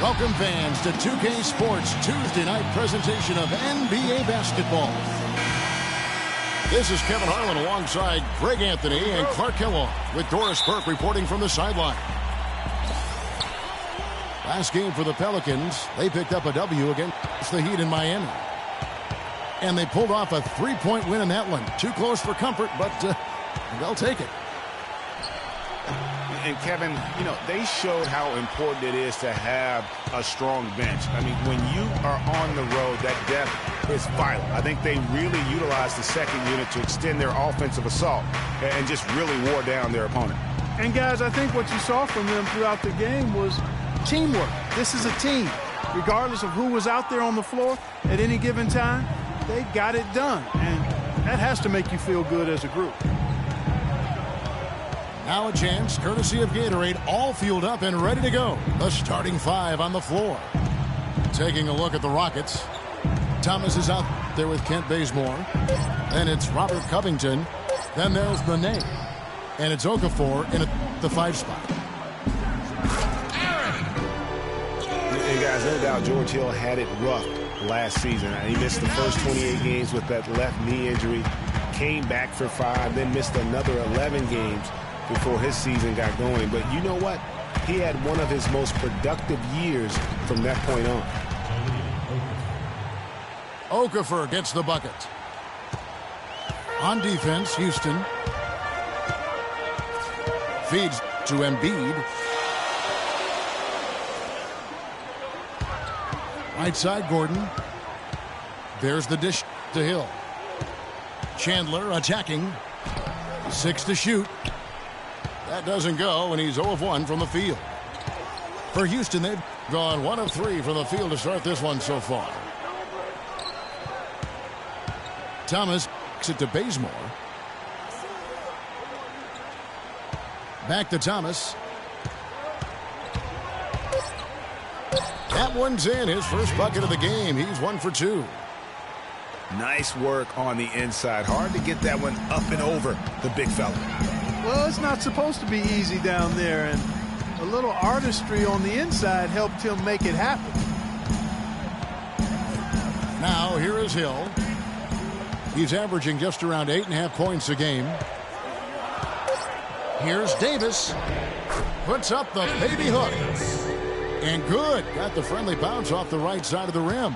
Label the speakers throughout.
Speaker 1: Welcome fans to 2K Sports Tuesday night presentation of NBA basketball. This is Kevin Harlan alongside Greg Anthony and Clark Kellogg with Doris Burke reporting from the sideline. Last game for the Pelicans, they picked up a W against the Heat in Miami. And they pulled off a three-point win in that one. Too close for comfort, but they'll take it.
Speaker 2: And Kevin, you know, they showed how important it is to have a strong bench. I mean, when you are on the road, that depth is vital. I think they really utilized the second unit to extend their offensive assault and just really wore down their opponent.
Speaker 3: And guys, I think what you saw from them throughout the game was teamwork. This is a team. Regardless of who was out there on the floor at any given time, they got it done. And that has to make you feel good as a group.
Speaker 1: Now a chance, courtesy of Gatorade, all fueled up and ready to go. The starting five on the floor. Taking a look at the Rockets. Thomas is out there with Kent Bazemore. Then it's Robert Covington. Then there's Nene. And it's Okafor in the 5 spot.
Speaker 2: And guys, no doubt George Hill had it rough last season. He missed the first 28 games with that left knee injury. Came back for 5, then missed another 11 games before his season got going. But you know what? He had one of his most productive years from that point on.
Speaker 1: Okafor gets the bucket. On defense, Houston. Feeds to Embiid. Right side, Gordon. There's the dish to Hill. Chandler attacking. 6 to shoot. That doesn't go, and he's 0 of 1 from the field. For Houston, they've gone 1 of 3 from the field to start this one so far. Thomas kicks it to Bazemore. Back to Thomas. That one's in, his first bucket of the game. He's 1 for 2.
Speaker 2: Nice work on the inside. Hard to get that one up and over the big fella.
Speaker 3: Well, it's not supposed to be easy down there, and a little artistry on the inside helped him make it happen.
Speaker 1: Now, here is Hill. He's averaging just around 8.5 points a game. Here's Davis. Puts up the baby hook. And good. Got the friendly bounce off the right side of the rim.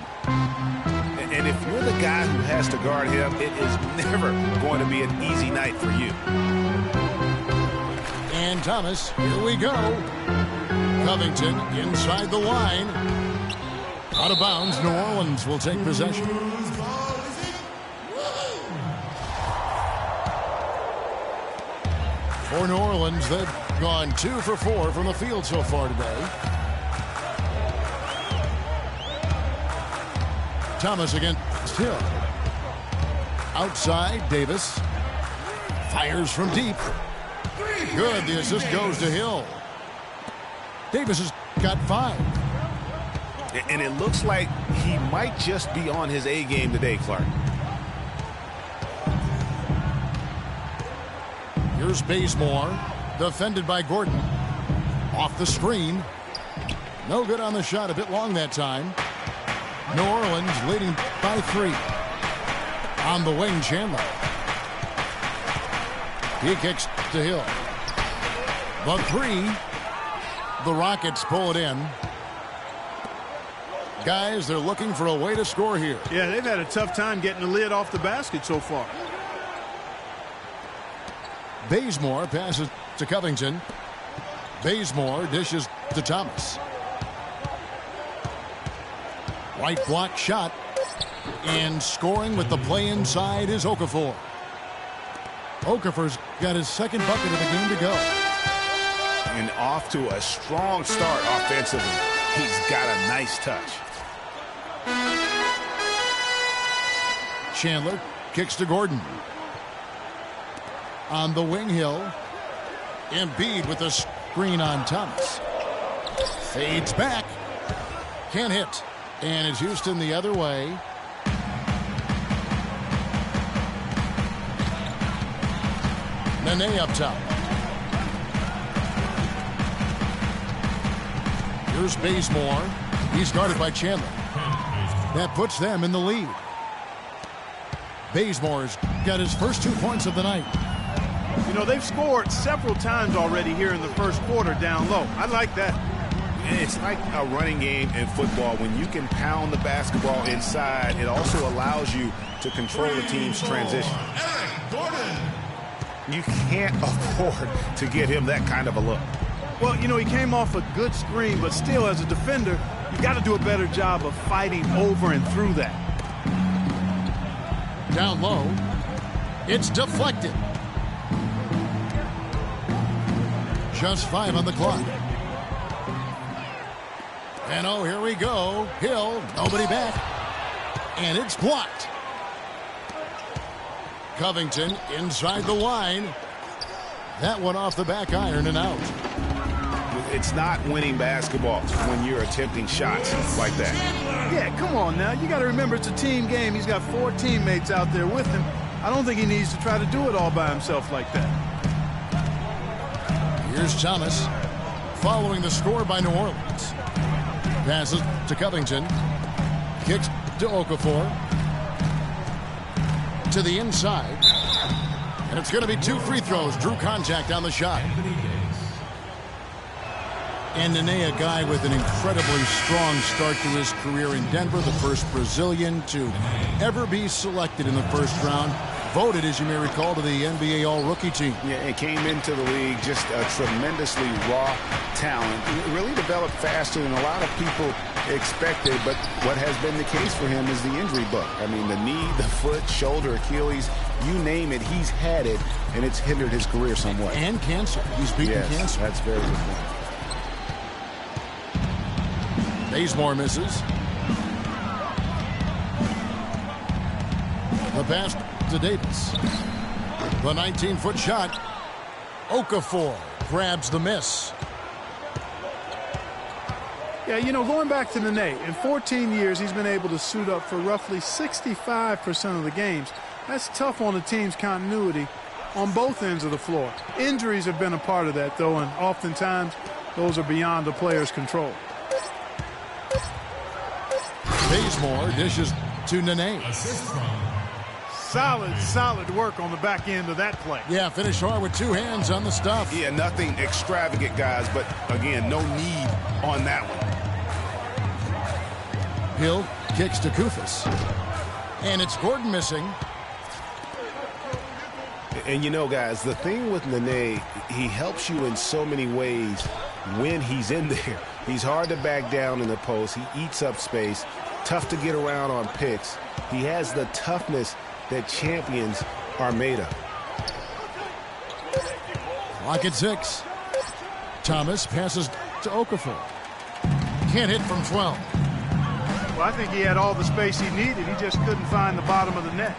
Speaker 2: And if you're the guy who has to guard him, it is never going to be an easy night for you.
Speaker 1: And Thomas, here we go. Covington inside the line. Out of bounds, New Orleans will take possession. For New Orleans, they've gone 2 for 4 from the field so far today. Thomas against Hill. Outside, Davis. Fires from deep. Good, the assist goes to Hill. Davis has got 5.
Speaker 2: And it looks like he might just be on his A game today, Clark.
Speaker 1: Here's Bazemore, defended by Gordon. Off the screen. No good on the shot, a bit long that time. New Orleans leading by 3. On the wing, Chandler. He kicks to Hill. The 3. The Rockets pull it in. Guys, they're looking for a way to score here.
Speaker 3: Yeah, they've had a tough time getting the lid off the basket so far.
Speaker 1: Bazemore passes to Covington. Bazemore dishes to Thomas. Right block shot. And scoring with the play inside is Okafor. Okafor's got his second bucket of the game to go.
Speaker 2: And off to a strong start offensively. He's got a nice touch.
Speaker 1: Chandler kicks to Gordon. On the wing, Hill. Embiid with a screen on Thomas. Fades back. Can't hit. And it's Houston the other way. Nene up top. Here's Bazemore. He's guarded by Chandler. That puts them in the lead. Bazemore's got his first 2 points of the night.
Speaker 3: You know, they've scored several times already here in the first quarter down low. I like that.
Speaker 2: It's like a running game in football. When you can pound the basketball inside, it also allows you to control the team's transition. You can't afford to give him that kind of a look.
Speaker 3: Well, you know, he came off a good screen, but still, as a defender, you got to do a better job of fighting over and through that.
Speaker 1: Down low. It's deflected. Just 5 on the clock. And oh, here we go. Hill, nobody back. And it's blocked. Covington inside the line. That one off the back iron and out.
Speaker 2: It's not winning basketball when you're attempting shots like that.
Speaker 3: Yeah, come on now. You got to remember it's a team game. He's got 4 teammates out there with him. I don't think he needs to try to do it all by himself like that.
Speaker 1: Here's Thomas following the score by New Orleans. Passes to Covington. Kicks to Okafor. To the inside. And it's going to be 2 free throws. Drew contact on the shot. And Nene, a guy with an incredibly strong start to his career in Denver, the first Brazilian to ever be selected in the first round. Voted, as you may recall, to the NBA All-Rookie team.
Speaker 2: Yeah, it came into the league just a tremendously raw talent. It really developed faster than a lot of people expected, but what has been the case for him is the injury bug. I mean, the knee, the foot, shoulder, Achilles, you name it, he's had it, and it's hindered his career somewhat.
Speaker 1: And cancer. He's beaten cancer.
Speaker 2: That's very good point.
Speaker 1: Bazemore misses. The pass to Davis. The 19-foot shot. Okafor grabs the miss.
Speaker 3: Yeah, you know, going back to Nene, in 14 years, he's been able to suit up for roughly 65% of the games. That's tough on the team's continuity on both ends of the floor. Injuries have been a part of that, though, and oftentimes those are beyond the player's control.
Speaker 1: Bazemore dishes to Nene.
Speaker 3: Solid work on the back end of that play.
Speaker 1: Yeah, finish hard with 2 hands on the stuff.
Speaker 2: Yeah, nothing extravagant, guys, but again, no need on that one.
Speaker 1: Hill kicks to Kufis. And it's Gordon missing.
Speaker 2: And you know, guys, the thing with Nene, he helps you in so many ways when he's in there. He's hard to back down in the post. He eats up space. Tough to get around on picks. He has the toughness that champions are made of.
Speaker 1: Clock at 6. Thomas passes to Okafor. Can't hit from 12.
Speaker 3: Well, I think he had all the space he needed. He just couldn't find the bottom of the net.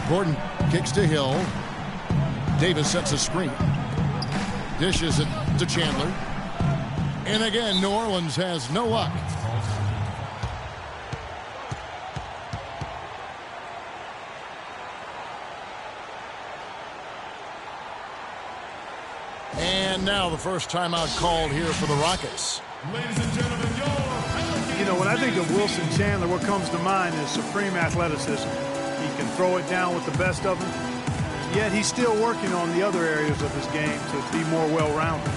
Speaker 1: Gordon kicks to Hill. Davis sets a screen. Dishes it to Chandler. And again, New Orleans has no luck. And now the first timeout called here for the Rockets.
Speaker 4: Ladies and gentlemen,
Speaker 3: you know, when I think of Wilson Chandler, what comes to mind is supreme athleticism. He can throw it down with the best of them, yet he's still working on the other areas of his game to be more well-rounded.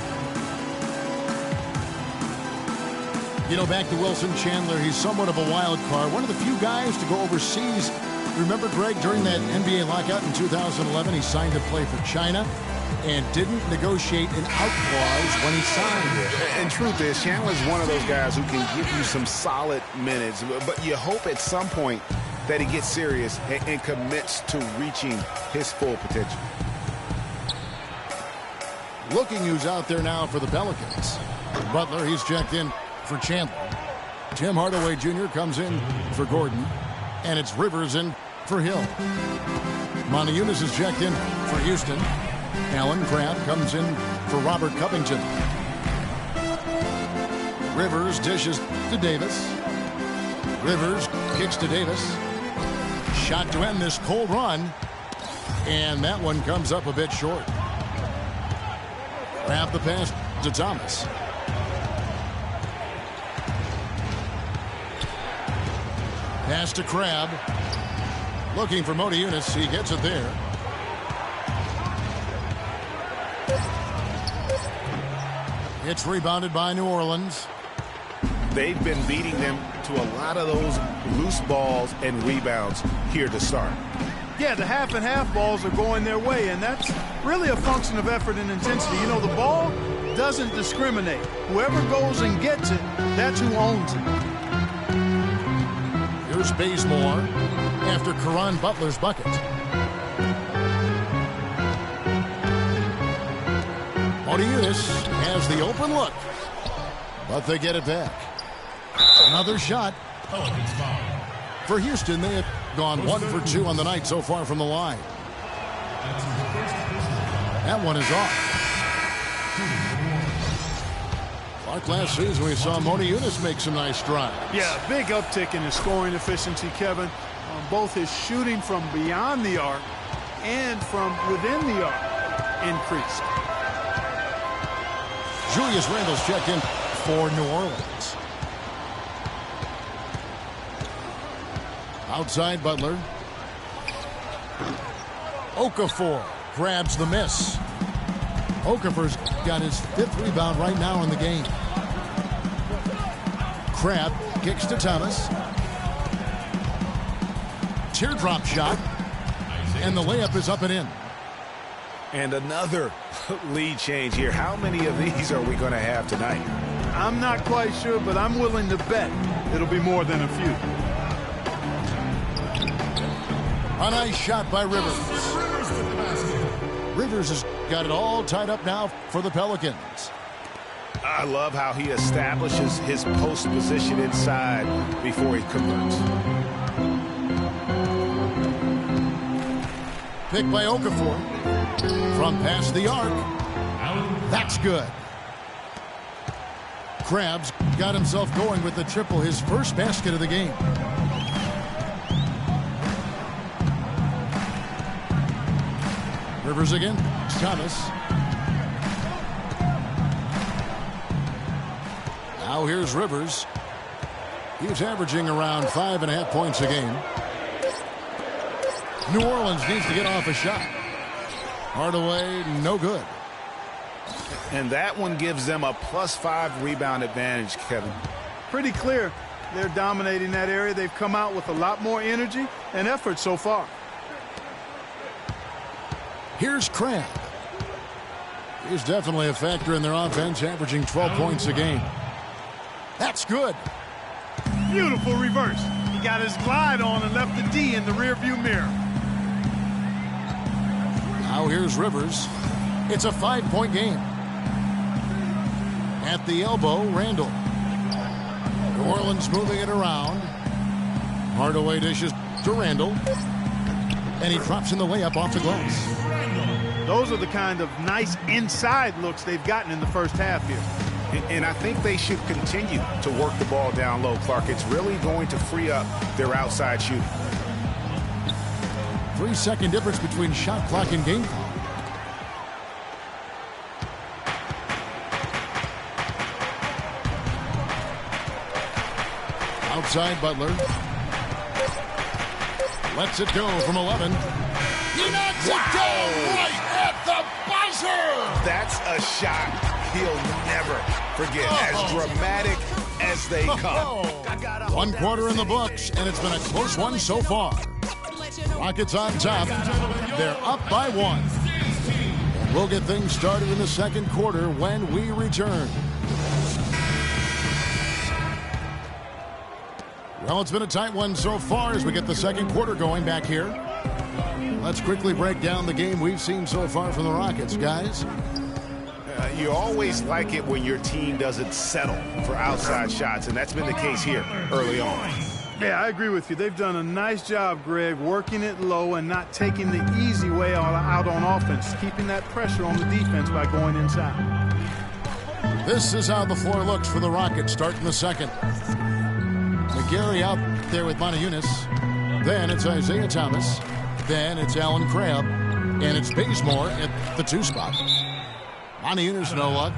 Speaker 1: You know, back to Wilson Chandler, he's somewhat of a wild card. One of the few guys to go overseas. Remember, Greg, during that NBA lockout in 2011, he signed to play for China and didn't negotiate an out clause when he signed.
Speaker 2: And truth is, Chandler's one of those guys who can give you some solid minutes, but you hope at some point that he gets serious and commits to reaching his full potential.
Speaker 1: Looking who's out there now for the Pelicans. Butler, he's checked in for Chandler. Tim Hardaway Jr. comes in for Gordon. And it's Rivers in for Hill. Monty Eunice is checked in for Houston. Alan Crabb comes in for Robert Covington. Rivers dishes to Davis. Rivers kicks to Davis. Shot to end this cold run. And that one comes up a bit short. Grab the pass to Thomas. Pass to Crab. Looking for Modiunas. He gets it there. It's rebounded by New Orleans.
Speaker 2: They've been beating them to a lot of those loose balls and rebounds here to start.
Speaker 3: Yeah, the half and half balls are going their way, and that's really a function of effort and intensity. You know, the ball doesn't discriminate. Whoever goes and gets it, that's who owns it.
Speaker 1: Here's Bazemore after Caron Butler's bucket. Modiunas has the open look, but they get it back. Another shot.
Speaker 4: Pelicans foul.
Speaker 1: For Houston, they have gone 1 for 2 on the night so far from the line. That one is off. Like last season, we saw Modiunas make some nice strides.
Speaker 3: Yeah, big uptick in his scoring efficiency, Kevin, on both his shooting from beyond the arc and from within the arc increased.
Speaker 1: Julius Randle's checked in for New Orleans. Outside Butler. Okafor grabs the miss. Okafor's got his 5th rebound right now in the game. Crab kicks to Thomas. Teardrop shot. And the layup is up and in.
Speaker 2: And another lead change here. How many of these are we going to have tonight?
Speaker 3: I'm not quite sure, but I'm willing to bet it'll be more than a few.
Speaker 1: A nice shot by Rivers. Rivers has got it all tied up now for the Pelicans.
Speaker 2: I love how he establishes his post position inside before he converts.
Speaker 1: Pick by Okafor. From past the arc. That's good. Krabs got himself going with the triple, his first basket of the game. Rivers again. Thomas. Now here's Rivers. He's averaging around 5.5 points a game. New Orleans needs to get off a shot. Hardaway, no good.
Speaker 2: And that one gives them a +5 rebound advantage, Kevin.
Speaker 3: Pretty clear they're dominating that area. They've come out with a lot more energy and effort so far.
Speaker 1: Here's Crab. He's definitely a factor in their offense, averaging 12 points a game. That's good.
Speaker 3: Beautiful reverse. He got his glide on and left the D in the rearview mirror.
Speaker 1: Now here's Rivers. It's a 5-point game. At the elbow, Randle. New Orleans moving it around. Hardaway dishes to Randle. And he drops in the layup off the glass.
Speaker 3: Those are the kind of nice inside looks they've gotten in the first half here.
Speaker 2: And I think they should continue to work the ball down low, Clark. It's really going to free up their outside shooting.
Speaker 1: 3-second difference between shot clock and game clock. Outside Butler. Lets it go from 11. He knocks it down right at the buzzer!
Speaker 2: That's a shot he'll never forget. As dramatic as they come.
Speaker 1: 1 quarter in the books, and it's been a close one so far. Rockets on top. They're up by 1. And we'll get things started in the second quarter when we return. Well, it's been a tight one so far as we get the second quarter going back here. Let's quickly break down the game we've seen so far from the Rockets, guys.
Speaker 2: You always like it when your team doesn't settle for outside shots, and that's been the case here early on.
Speaker 3: Yeah, I agree with you. They've done a nice job, Greg, working it low and not taking the easy way out on offense, keeping that pressure on the defense by going inside.
Speaker 1: This is how the floor looks for the Rockets starting the second. McGarry out there with Modiunas. Then it's Isaiah Thomas. Then it's Allen Crabbe. And it's Bazemore at the 2 spot. Modiunas, no luck.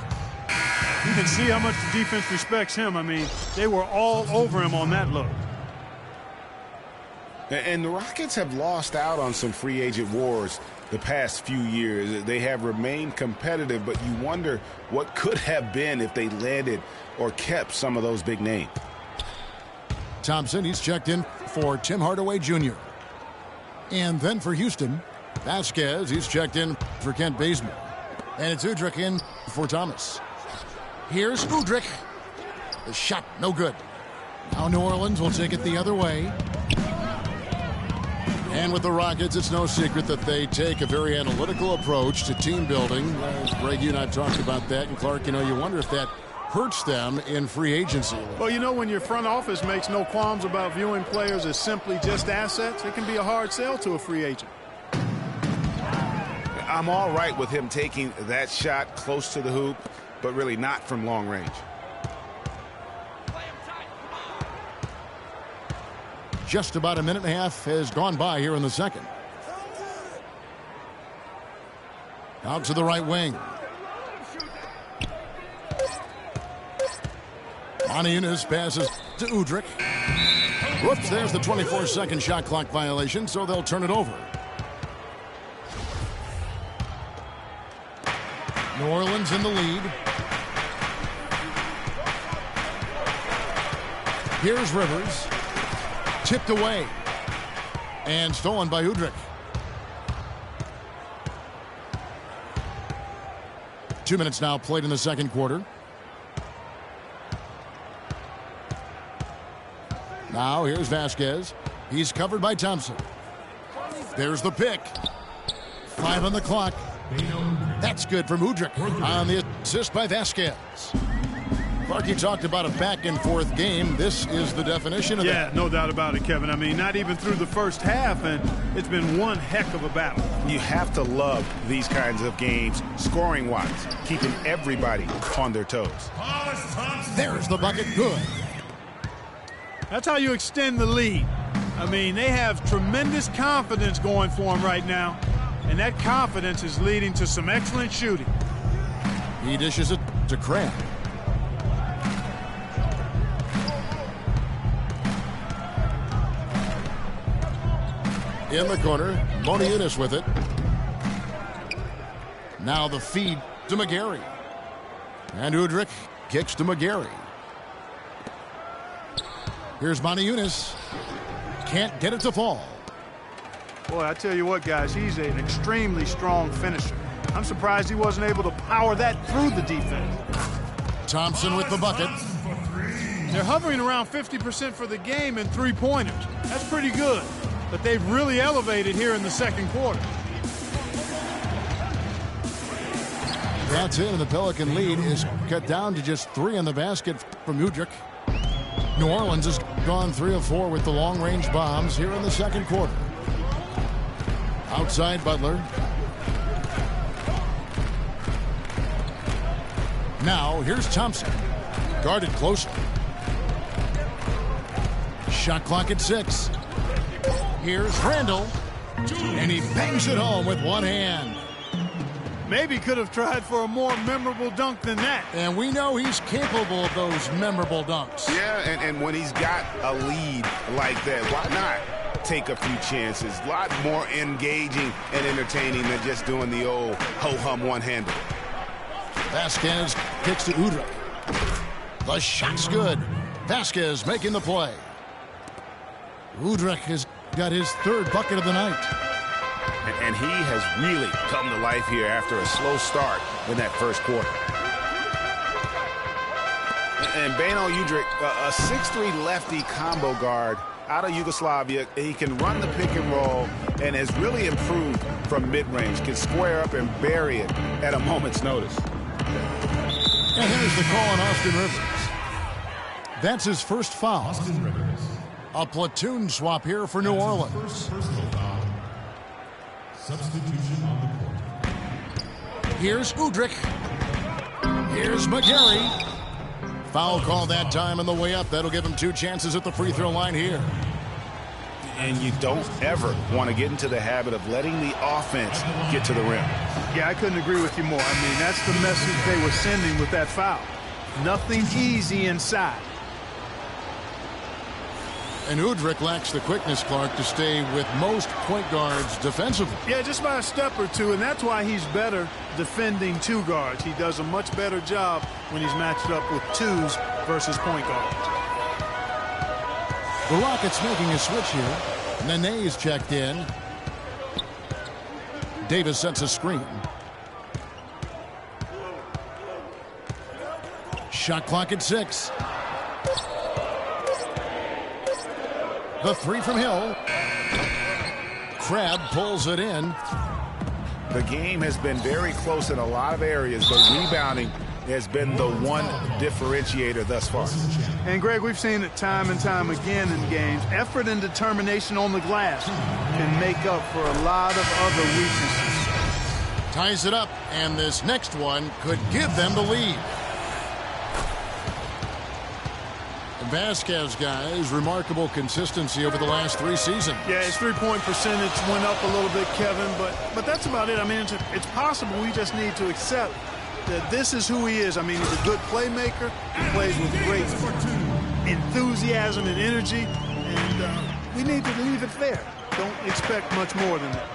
Speaker 3: You can see how much the defense respects him. I mean, they were all over him on that look.
Speaker 2: And the Rockets have lost out on some free agent wars the past few years. They have remained competitive, but you wonder what could have been if they landed or kept some of those big names.
Speaker 1: Thompson, he's checked in for Tim Hardaway Jr. And then for Houston, Vasquez, he's checked in for Kent Bazemore. And it's Udrih in for Thomas. Here's Udrih. The shot, no good. Now New Orleans will take it the other way. And with the Rockets, it's no secret that they take a very analytical approach to team building. Greg, you and I talked about that. And Clark, you wonder if that hurts them in free agency.
Speaker 3: Well, when your front office makes no qualms about viewing players as simply just assets, it can be a hard sell to a free agent.
Speaker 2: I'm all right with him taking that shot close to the hoop, but really not from long range.
Speaker 1: Just about a minute and a half has gone by here in the second. Out to the right wing. Yunus passes to Udrih. Whoops, there's the 24-second shot clock violation, so they'll turn it over. New Orleans in the lead. Here's Rivers. Tipped away. And stolen by Udrih. 2 minutes now played in the second quarter. Now here's Vasquez. He's covered by Thompson. There's the pick. 5 on the clock. That's good from Udrih on the assist by Vasquez. Clark, talked about a back-and-forth game. This is the definition of that.
Speaker 3: Yeah, no doubt about it, Kevin. I mean, not even through the first half, and it's been one heck of a battle.
Speaker 2: You have to love these kinds of games, scoring-wise, keeping everybody on their toes.
Speaker 1: There's the bucket. Good.
Speaker 3: That's how you extend the lead. I mean, they have tremendous confidence going for them right now, and that confidence is leading to some excellent shooting.
Speaker 1: He dishes it to Crabb. In the corner, Yunus with it. Now the feed to McGarry. And Udrih kicks to McGarry. Here's Yunus. Can't get it to fall.
Speaker 3: Boy, I tell you what, guys, he's an extremely strong finisher. I'm surprised he wasn't able to power that through the defense.
Speaker 1: Thompson with the bucket.
Speaker 3: They're hovering around 50% for the game in three-pointers. That's pretty good. But they've really elevated here in the second quarter.
Speaker 1: That's it, and the Pelican lead is cut down to just 3 in the basket from Udrih. New Orleans has gone 3 of 4 with the long-range bombs here in the second quarter. Outside Butler. Now here's Thompson. Guarded closely. Shot clock at 6. Here's Randall. And he bangs it home with one hand.
Speaker 3: Maybe could have tried for a more memorable dunk than that.
Speaker 1: And we know he's capable of those memorable dunks.
Speaker 2: Yeah, and when he's got a lead like that, why not take a few chances? A lot more engaging and entertaining than just doing the old ho-hum one-hander.
Speaker 1: Vasquez kicks to Udrih. The shot's good. Vasquez making the play. Udrih has got his 3rd bucket of the night.
Speaker 2: And he has really come to life here after a slow start in that first quarter. And Beno Udrih, a 6'3 lefty combo guard out of Yugoslavia. He can run the pick and roll and has really improved from mid-range. Can square up and bury it at a moment's notice.
Speaker 1: And here's the call on Austin Rivers. That's his first foul.
Speaker 4: Austin Rivers.
Speaker 1: A platoon swap here for New Orleans.
Speaker 4: First personal foul. Substitution on the court.
Speaker 1: Here's Udrih. Here's McGarry. Foul call that time on the way up. That'll give him 2 chances at the free throw line here.
Speaker 2: And you don't ever want to get into the habit of letting the offense get to the rim.
Speaker 3: Yeah, I couldn't agree with you more. I mean, that's the message they were sending with that foul. Nothing easy inside.
Speaker 1: And Udrih lacks the quickness, Clark, to stay with most point guards defensively.
Speaker 3: Yeah, just by a step or two, and that's why he's better defending two guards. He does a much better job when he's matched up with twos versus point guards.
Speaker 1: The Rockets making a switch here. Nene's checked in. Davis sets a screen. Shot clock at 6. The three from Hill. Crabbe pulls it in.
Speaker 2: The game has been very close in a lot of areas, but rebounding has been the one differentiator thus far.
Speaker 3: And, Greg, we've seen it time and time again in games. Effort and determination on the glass can make up for a lot of other weaknesses.
Speaker 1: Ties it up, and this next one could give them the lead. Vasquez, guys, remarkable consistency over the last 3 seasons.
Speaker 3: Yeah, his three-point percentage went up a little bit, Kevin, but that's about it. I mean, it's possible. We just need to accept that this is who he is. I mean, he's a good playmaker. He plays with great enthusiasm and energy, and we need to leave it there. Don't expect much more than that.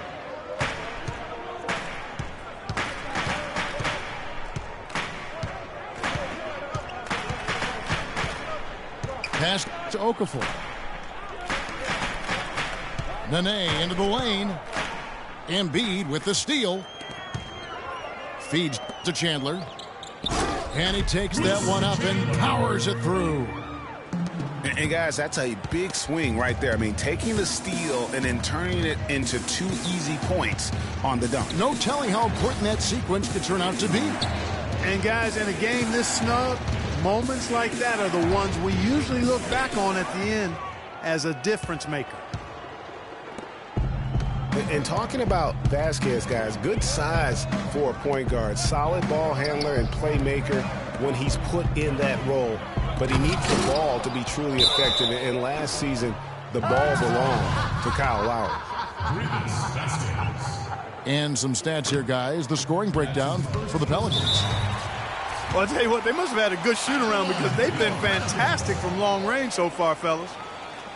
Speaker 1: Pass to Okafor. Nene into the lane. Embiid with the steal. Feeds to Chandler. And he takes that one up and powers it through.
Speaker 2: And guys, that's a big swing right there. I mean, taking the steal and then turning it into 2 easy points on the dunk.
Speaker 1: No telling how important that sequence could turn out to be.
Speaker 3: And, guys, in a game this snug, moments like that are the ones we usually look back on at the end as a difference maker.
Speaker 2: And talking about Vasquez, guys, good size for a point guard. Solid ball handler and playmaker when he's put in that role. But he needs the ball to be truly effective. And last season, the ball belonged to Kyle Lowry.
Speaker 1: And some stats here, guys. The scoring breakdown for the Pelicans.
Speaker 3: Well, I'll tell you what, they must have had a good shoot-around because they've been fantastic from long range so far, fellas.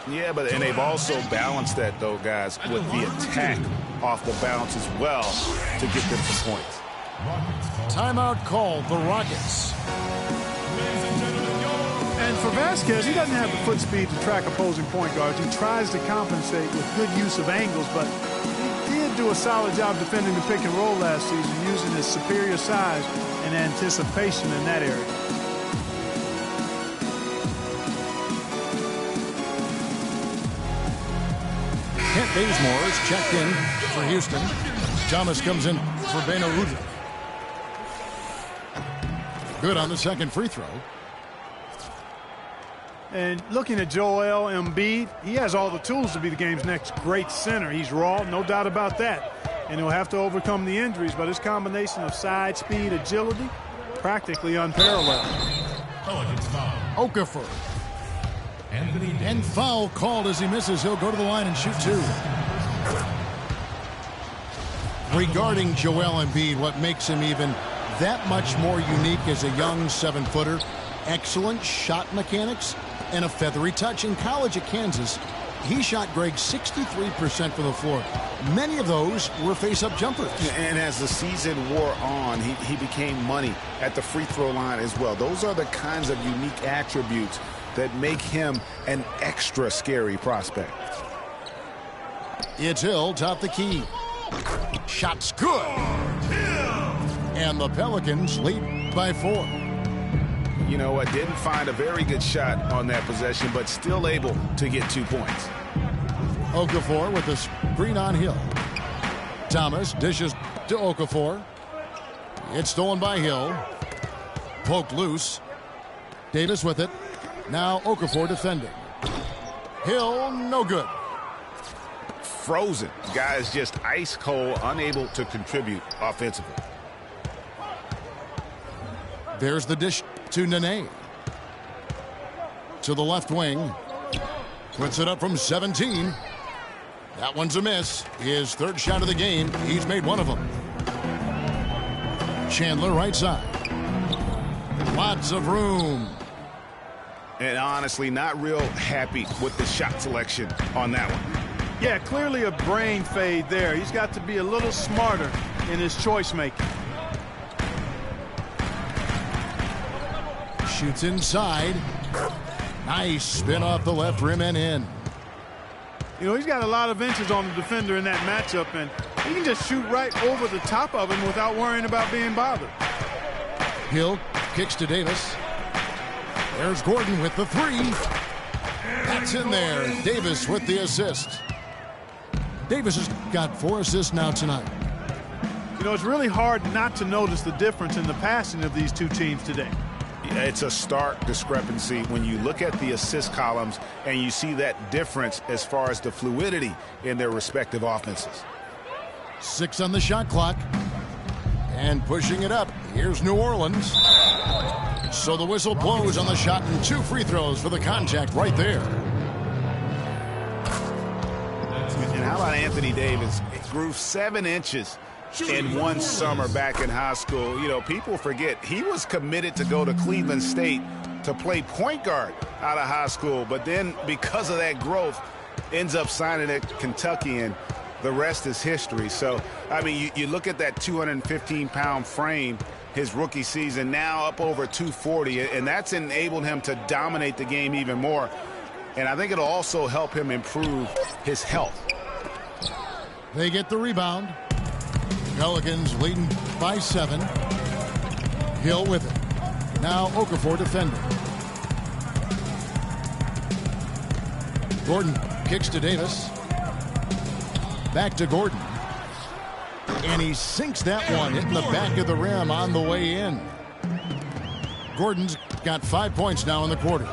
Speaker 2: Yeah, and they've also balanced that, though, guys, with the attack off the bounce as well to get them some points.
Speaker 1: Timeout called, the Rockets.
Speaker 3: And for Vasquez, he doesn't have the foot speed to track opposing point guards. He tries to compensate with good use of angles, but he did do a solid job defending the pick and roll last season using his superior size and anticipation in that area.
Speaker 1: Kent Bazemore is checked in for Houston. Thomas comes in for Beno Udrih. Good on the second free throw.
Speaker 3: And looking at Joel Embiid, he has all the tools to be the game's next great center. He's raw, no doubt about that. And he'll have to overcome the injuries, but his combination of size, speed, agility, practically unparalleled.
Speaker 1: Okafor. And foul called as he misses. He'll go to the line and shoot 2. Regarding Joel Embiid, what makes him even that much more unique as a young 7-footer, excellent shot mechanics and a feathery touch. In college at Kansas, he shot, Greg, 63% from the floor. Many of those were face-up jumpers.
Speaker 2: And as the season wore on, he became money at the free throw line as well. Those are the kinds of unique attributes that make him an extra scary prospect.
Speaker 1: It's Hill, top the key. Shot's good. And the Pelicans lead by 4.
Speaker 2: You know what? Didn't find a very good shot on that possession, but still able to get 2 points.
Speaker 1: Okafor with the screen on Hill. Thomas dishes to Okafor. It's stolen by Hill. Poked loose. Davis with it. Now Okafor defending. Hill, no good.
Speaker 2: Frozen. Guys just ice cold, unable to contribute offensively.
Speaker 1: There's the dish to Nene. To the left wing. Puts it up from 17. That one's a miss. His third shot of the game. He's made one of them. Chandler right side. Lots of room.
Speaker 2: And honestly, not real happy with the shot selection on that one.
Speaker 3: Yeah, clearly a brain fade there. He's got to be a little smarter in his choice making.
Speaker 1: Shoots inside. Nice spin off the left rim and in.
Speaker 3: You know, he's got a lot of inches on the defender in that matchup, and he can just shoot right over the top of him without worrying about being bothered.
Speaker 1: Hill kicks to Davis. There's Gordon with the three. That's in there. Davis with the assist. Davis has got 4 assists now tonight.
Speaker 3: You know, it's really hard not to notice the difference in the passing of these two teams today.
Speaker 2: It's a stark discrepancy when you look at the assist columns and you see that difference as far as the fluidity in their respective offenses.
Speaker 1: 6 on the shot clock. And pushing it up. Here's New Orleans. So the whistle blows on the shot and 2 free throws for the contact right there.
Speaker 2: And how about Anthony Davis? He grew 7 inches in one summer back in high school. You know, people forget he was committed to go to Cleveland State to play point guard out of high school. But then because of that growth, ends up signing at Kentucky, and the rest is history. So, I mean, you look at that 215-pound frame his rookie season, now up over 240, and that's enabled him to dominate the game even more. And I think it'll also help him improve his health.
Speaker 1: They get the rebound. Pelicans leading by 7. Hill with it. Now Okafor defending. Gordon kicks to Davis. Back to Gordon. And he sinks that one, hitting the back of the rim on the way in. Gordon's got 5 points now in the quarter.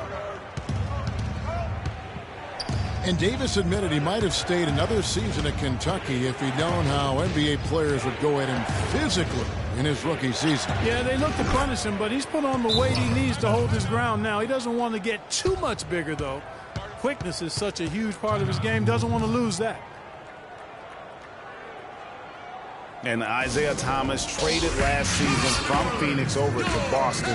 Speaker 1: And Davis admitted he might have stayed another season at Kentucky if he'd known how NBA players would go at him physically in his rookie season.
Speaker 3: Yeah, they look to punish him, but he's put on the weight he needs to hold his ground now. He doesn't want to get too much bigger, though. Quickness is such a huge part of his game. Doesn't want to lose that.
Speaker 2: And Isaiah Thomas, traded last season from Phoenix over to Boston,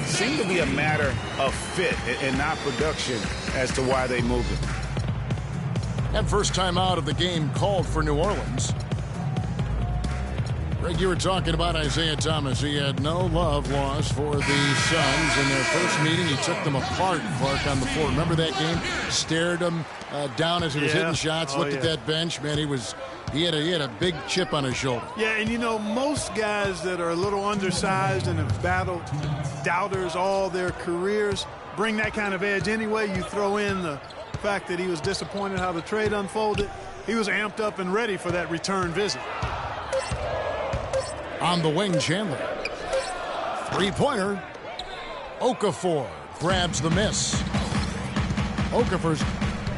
Speaker 2: seemed to be a matter of fit and not production as to why they moved him.
Speaker 1: And first time out of the game called for New Orleans. Greg, you were talking about Isaiah Thomas. He had no love lost for the Suns in their first meeting. He took them apart, Clark, on the floor. Remember that game? Stared them down as he was hitting shots, looked at that bench. Man, he had a big chip on his shoulder.
Speaker 3: Yeah, and you know, most guys that are a little undersized and have battled doubters all their careers bring that kind of edge anyway. You throw in the fact that he was disappointed how the trade unfolded. He was amped up and ready for that return visit.
Speaker 1: On the wing, Chandler. Three-pointer. Okafor grabs the miss. Okafor's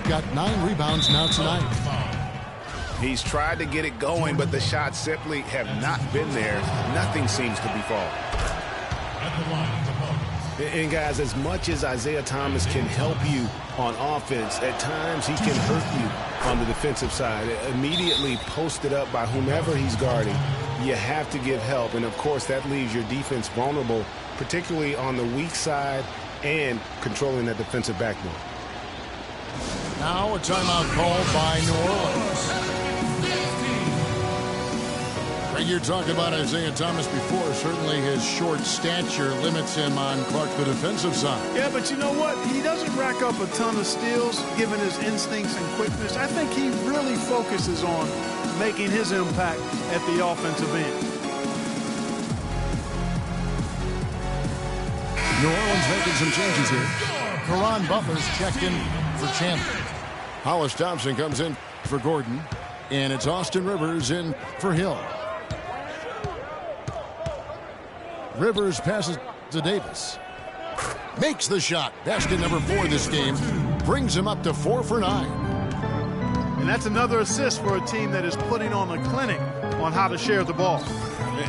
Speaker 1: got 9 rebounds now tonight.
Speaker 2: He's tried to get it going, but the shots simply have not been there. Nothing seems to be falling. And guys, as much as Isaiah Thomas can help you on offense, at times he can hurt you on the defensive side. Immediately posted up by whomever he's guarding, you have to give help. And of course, that leaves your defense vulnerable, particularly on the weak side and controlling that defensive backboard.
Speaker 1: Now a timeout called by New Orleans. You're talking about Isaiah Thomas before. Certainly his short stature limits him on Clark, the defensive side.
Speaker 3: Yeah, but you know what? He doesn't rack up a ton of steals given his instincts and quickness. I think he really focuses on making his impact at the offensive end.
Speaker 1: New Orleans making some changes here. Caron Butler's checked in for Chandler. Hollis Thompson comes in for Gordon. And it's Austin Rivers in for Hill. Rivers passes to Davis. Makes the shot. Basket number 4 this game. Brings him up to 4 for 9.
Speaker 3: And that's another assist for a team that is putting on a clinic on how to share the ball.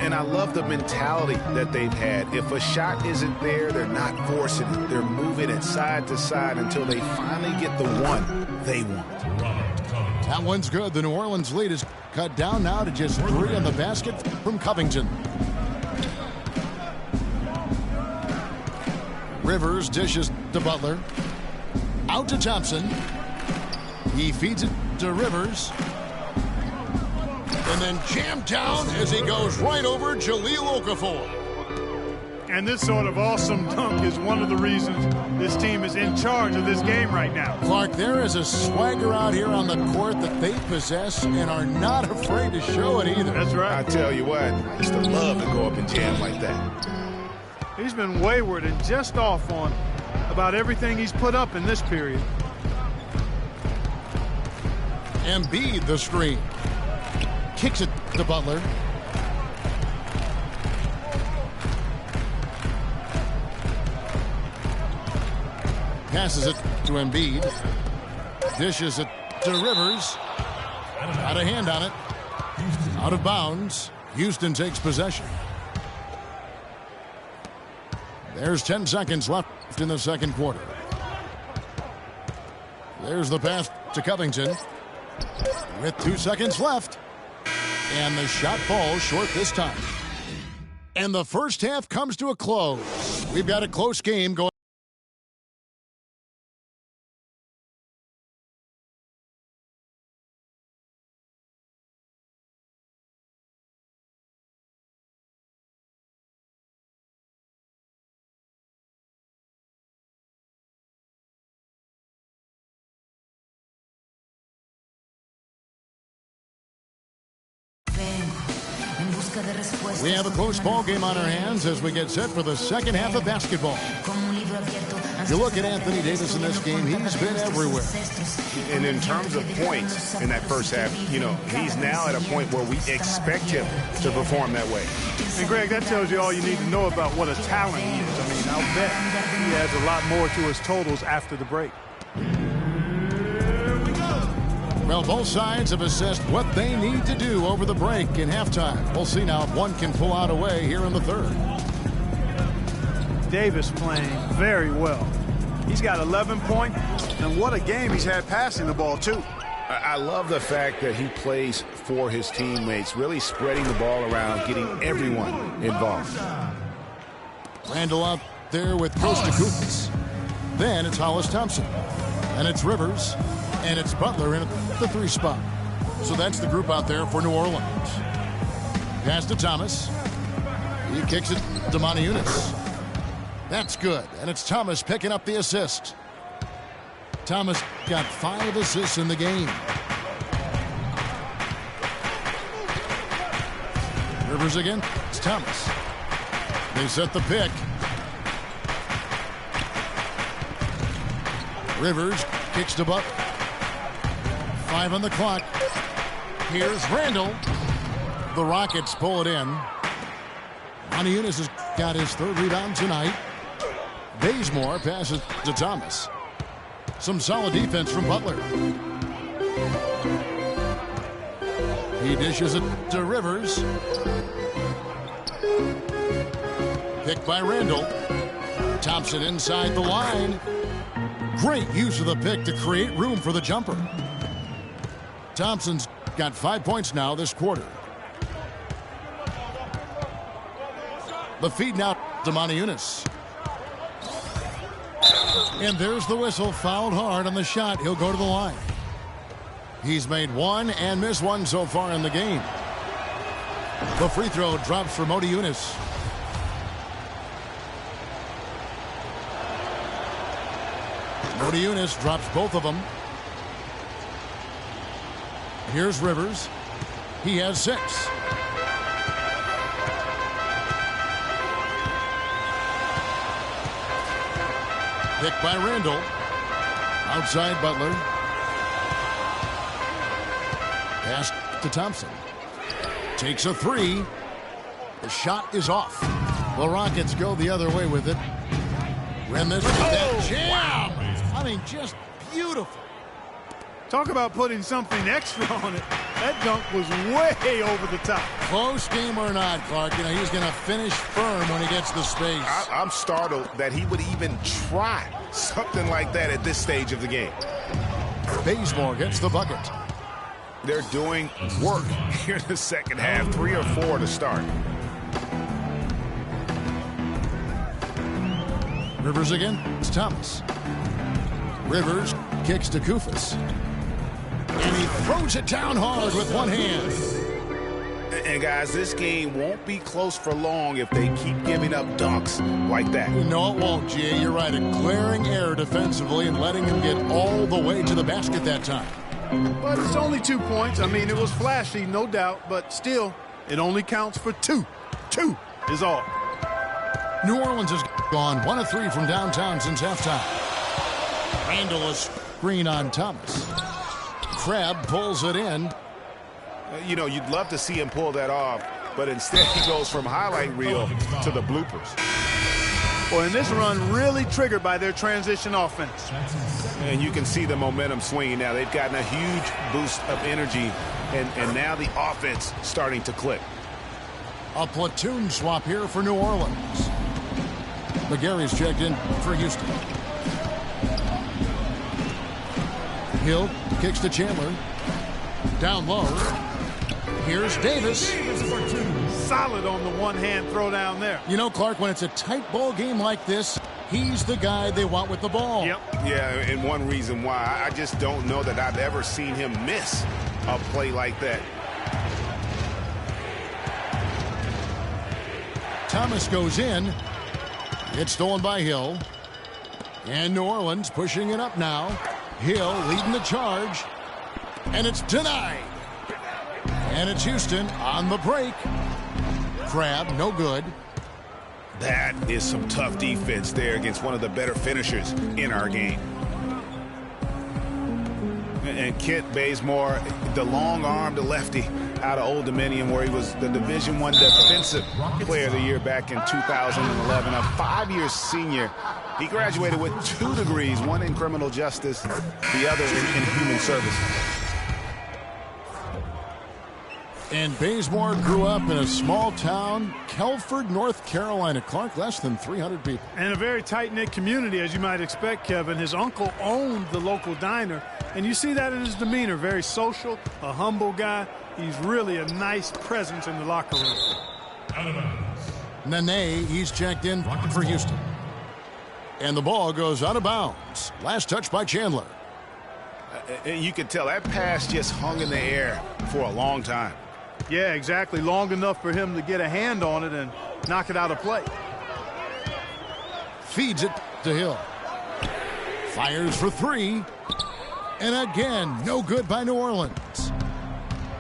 Speaker 2: And I love the mentality that they've had. If a shot isn't there, they're not forcing it. They're moving it side to side until they finally get the one they want.
Speaker 1: That one's good. The New Orleans lead is cut down now to just 3 on the basket from Covington. Rivers dishes to Butler. Out to Thompson. He feeds it to Rivers. And then jammed down as he goes right over Jahlil Okafor.
Speaker 3: And this sort of awesome dunk is one of the reasons this team is in charge of this game right now.
Speaker 1: Clark, there is a swagger out here on the court that they possess and are not afraid to show it either.
Speaker 3: That's right.
Speaker 2: I tell you what, I used to love to go up and jam like that.
Speaker 3: He's been wayward and just off on about everything he's put up in this period.
Speaker 1: Embiid the screen. Kicks it to Butler. Passes it to Embiid. Dishes it to Rivers. Out of hand on it. Out of bounds. Houston takes possession. There's 10 seconds left in the second quarter. There's the pass to Covington. With 2 seconds left. And the shot falls short this time. And the first half comes to a close. We've got a close game going. We have a close ball game on our hands as we get set for the second half of basketball. You look at Anthony Davis in this game, he's been everywhere.
Speaker 2: And in terms of points in that first half, you know, he's now at a point where we expect him to perform that way.
Speaker 3: And Greg, that tells you all you need to know about what a talent he is. I mean, I'll bet he adds a lot more to his totals after the break.
Speaker 1: Well, both sides have assessed what they need to do over the break in halftime. We'll see now if one can pull out a way here in the third.
Speaker 3: Davis playing very well. He's got 11 points, and what a game he's had passing the ball, too.
Speaker 2: I love the fact that he plays for his teammates, really spreading the ball around, getting everyone involved.
Speaker 1: Randall out there with coast to coast. Then it's Hollis Thompson. And it's Rivers. And it's Butler in the 3 spot. So that's the group out there for New Orleans. Pass to Thomas. He kicks it to Monty Eunice. That's good. And it's Thomas picking up the assist. Thomas got 5 assists in the game. Rivers again. It's Thomas. They set the pick. Rivers kicks to Butler. 5 on the clock. Here's Randall. The Rockets pull it in. Monty Eunice has got his 3rd rebound tonight. Bazemore passes to Thomas. Some solid defense from Butler. He dishes it to Rivers. Picked by Randall. Thompson inside the line. Great use of the pick to create room for the jumper. Thompson's got 5 points now this quarter. The feed now to Monty Eunice. And there's the whistle. Fouled hard on the shot. He'll go to the line. He's made 1 and missed 1 so far in the game. The free throw drops for Monty Eunice. Monty Eunice drops both of them. Here's Rivers. He has 6. Picked by Randall. Outside Butler. Pass to Thompson. Takes a 3. The shot is off. The Rockets go the other way with it. Ran this with that jam. Wow. I mean, just beautiful.
Speaker 3: Talk about putting something extra on it. That dunk was way over the top.
Speaker 1: Close game or not, Clark, you know, he's going to finish firm when he gets the space.
Speaker 2: I'm startled that he would even try something like that at this stage of the game.
Speaker 1: Bazemore gets the bucket.
Speaker 2: They're doing work here in the second half. 3 or 4 to start.
Speaker 1: Rivers again. It's Thomas. Rivers kicks to Kufis. And he throws it down hard with one hand.
Speaker 2: And guys, this game won't be close for long if they keep giving up dunks like that.
Speaker 1: No, it won't, G.A. You're right. A glaring error defensively and letting him get all the way to the basket that time.
Speaker 3: But it's only 2 points. I mean, it was flashy, no doubt, but still, it only counts for 2. 2 is all.
Speaker 1: New Orleans has gone 1 of 3 from downtown since halftime. Randall a screen on Thomas. Crabbe pulls it in.
Speaker 2: You know, you'd love to see him pull that off, but instead he goes from highlight reel to the bloopers.
Speaker 3: Well, and this run really triggered by their transition offense.
Speaker 2: And you can see the momentum swinging now. They've gotten a huge boost of energy, and now the offense starting to click.
Speaker 1: A platoon swap here for New Orleans. McGarry's checked in for Houston. Hill kicks to Chandler. Down low. Here's Davis.
Speaker 3: Solid on the one-hand throw down there.
Speaker 1: You know, Clark, when it's a tight ball game like this, he's the guy they want with the ball.
Speaker 3: Yep.
Speaker 2: Yeah, and one reason why, I just don't know that I've ever seen him miss a play like that.
Speaker 1: Thomas goes in. It's stolen by Hill. And New Orleans pushing it up now. Hill leading the charge. And it's denied. And it's Houston on the break. Crabbe, no good.
Speaker 2: That is some tough defense there against one of the better finishers in our game. And Kent Bazemore, the long-armed lefty out of Old Dominion, where he was the Division I Defensive Player of the Year back in 2011. A 5-year senior. He graduated with 2 degrees, one in criminal justice, the other in human service.
Speaker 1: And Bazemore grew up in a small town, Kelford, North Carolina. Clark, less than 300 people.
Speaker 3: And a very tight-knit community, as you might expect, Kevin. His uncle owned the local diner, and you see that in his demeanor. Very social, a humble guy. He's really a nice presence in the locker room.
Speaker 1: Nene, he's checked in for Houston. And the ball goes out of bounds. Last touch by Chandler.
Speaker 2: And you could tell that pass just hung in the air for a long time.
Speaker 3: Yeah, exactly. Long enough for him to get a hand on it and knock it out of play.
Speaker 1: Feeds it to Hill. Fires for 3. And again, no good by New Orleans.